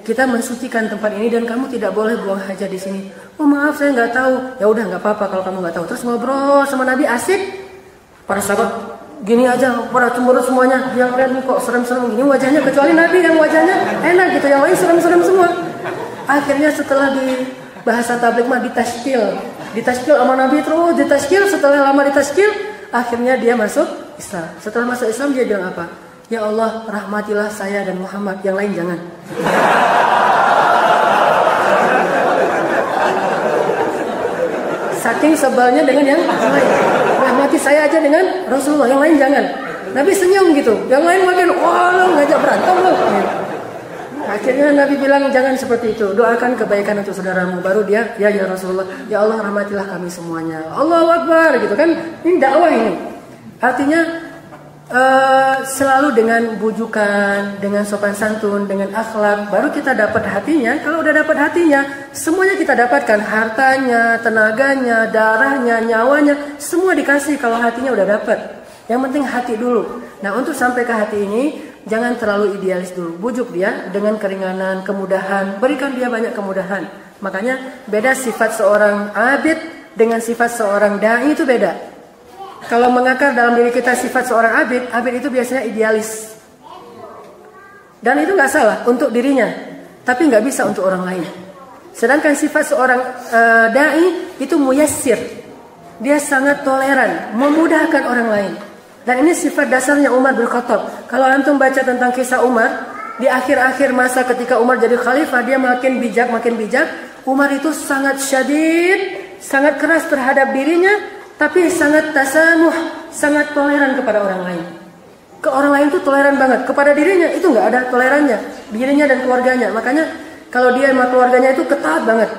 Kita mensucikan tempat ini dan kamu tidak boleh buang hajat di sini. Oh maaf saya nggak tahu. Ya udah nggak apa-apa kalau kamu nggak tahu. Terus ngobrol sama Nabi asik. Para sahabat gini aja, pada cemberut semuanya. Yang lihat nih kok serem-serem gini wajahnya, kecuali Nabi yang wajahnya enak gitu. Yang lain serem-serem semua. Akhirnya setelah di bahasa tabligh mah ditashkil sama Nabi terus ditashkil. Setelah lama ditashkil, akhirnya dia masuk Islam. Setelah masuk Islam dia bilang apa? Ya Allah, rahmatilah saya dan Muhammad, yang lain jangan. Saking sebalnya dengan yang lain. Rahmati saya aja dengan Rasulullah, yang lain jangan. Nabi senyum gitu. Yang lain makin, wah lo ngajak berantem lo. Akhirnya Nabi bilang jangan seperti itu. Doakan kebaikan untuk saudaramu. Baru dia, ya Rasulullah, ya Allah rahmatilah kami semuanya. Allahu Akbar gitu kan. Ini dakwah ini. Artinya selalu dengan bujukan, dengan sopan santun, dengan akhlak, baru kita dapat hatinya. Kalau udah dapat hatinya, semuanya kita dapatkan. Hartanya, tenaganya, darahnya, nyawanya, semua dikasih kalau hatinya udah dapat. Yang penting hati dulu. Nah untuk sampai ke hati ini, jangan terlalu idealis dulu. Bujuk dia dengan keringanan, kemudahan. Berikan dia banyak kemudahan. Makanya beda sifat seorang abid dengan sifat seorang da'i itu beda. Kalau mengakar dalam diri kita sifat seorang abid itu biasanya idealis. Dan itu nggak salah untuk dirinya, tapi nggak bisa untuk orang lain. Sedangkan sifat seorang da'i itu muyassir. Dia sangat toleran, memudahkan orang lain. Dan ini sifat dasarnya Umar bin Khattab. Kalau antum baca tentang kisah Umar, di akhir-akhir masa ketika Umar jadi khalifah, dia makin bijak. Umar itu sangat syadid, sangat keras terhadap dirinya, tapi sangat tasamuh, sangat toleran kepada orang lain. Ke orang lain itu toleran banget. Kepada dirinya itu nggak ada tolerannya. Dirinya dan keluarganya. Makanya kalau dia sama keluarganya itu ketat banget.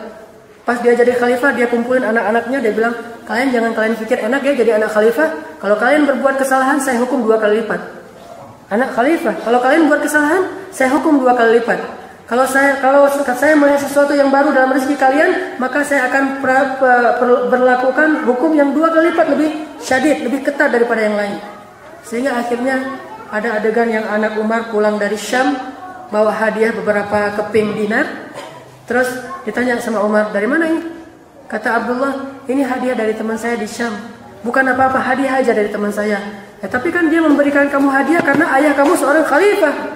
Pas dia jadi khalifah, dia kumpulin anak-anaknya. Dia bilang, jangan kalian pikir enak ya jadi anak khalifah. Kalau kalian berbuat kesalahan, saya hukum 2 kali lipat. Anak khalifah, kalau kalian buat kesalahan, saya hukum 2 kali lipat. Kalau saya melihat sesuatu yang baru dalam rezeki kalian, maka saya akan berlakukan hukum yang 2 kali lipat lebih syadid, lebih ketat daripada yang lain. Sehingga akhirnya ada adegan yang anak Umar pulang dari Syam, bawa hadiah beberapa keping dinar. Terus ditanya sama Umar, dari mana ini? Kata Abdullah, ini hadiah dari teman saya di Syam. Bukan apa-apa, hadiah aja dari teman saya. Tapi kan dia memberikan kamu hadiah karena ayah kamu seorang khalifah.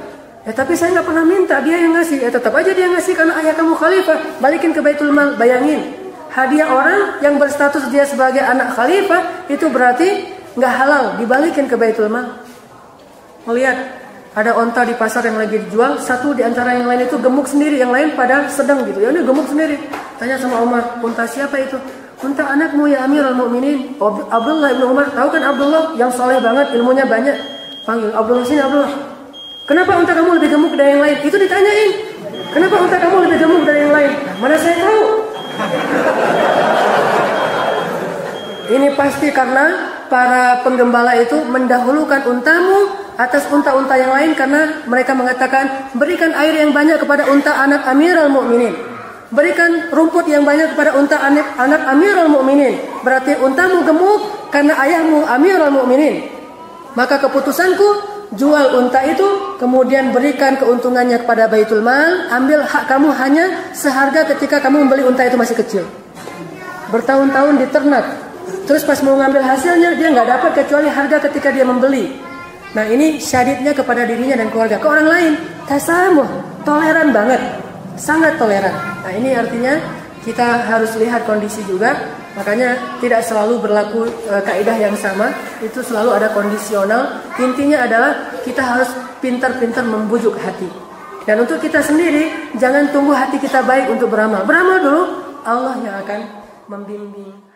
Tapi saya nggak pernah minta, dia yang ngasih. Tetap aja dia ngasih karena ayah kamu khalifah. Balikin ke Baitul Mal. Bayangin, hadiah orang yang berstatus dia sebagai anak khalifah itu berarti nggak halal, dibalikin ke Baitul Mal. Melihat ada onta di pasar yang lagi dijual, satu di antara yang lain itu gemuk sendiri, yang lain pada sedang gitu. Ya ini gemuk sendiri. Tanya sama Umar, unta siapa itu? Unta anakmu ya Amirul Mukminin. Abdullah ibn Umar. Tahu kan Abdullah yang soleh banget, ilmunya banyak. Panggil Abdullah, sini Abdullah. Kenapa unta kamu lebih gemuk dari yang lain? Itu ditanyain. Kenapa unta kamu lebih gemuk dari yang lain? Mana saya tahu. Ini pasti karena para penggembala itu mendahulukan untamu atas unta-unta yang lain karena mereka mengatakan berikan air yang banyak kepada unta anak Amirul Mukminin. Berikan rumput yang banyak kepada unta anak Amirul Mukminin. Berarti untamu gemuk karena ayahmu Amirul Mukminin. Maka keputusanku jual unta itu, kemudian berikan keuntungannya kepada Baitul Mal, ambil hak kamu hanya seharga ketika kamu membeli unta itu masih kecil. Bertahun-tahun diternak, terus pas mau ngambil hasilnya dia nggak dapat kecuali harga ketika dia membeli. Nah ini syadidnya kepada dirinya dan keluarga. Ke orang lain tasamuh, toleran banget, sangat toleran. Nah ini artinya kita harus lihat kondisi juga. Makanya tidak selalu berlaku kaidah yang sama. Itu selalu ada kondisional. Intinya adalah kita harus pintar-pintar membujuk hati. Dan untuk kita sendiri, jangan tunggu hati kita baik untuk beramal. Beramal dulu, Allah yang akan membimbing.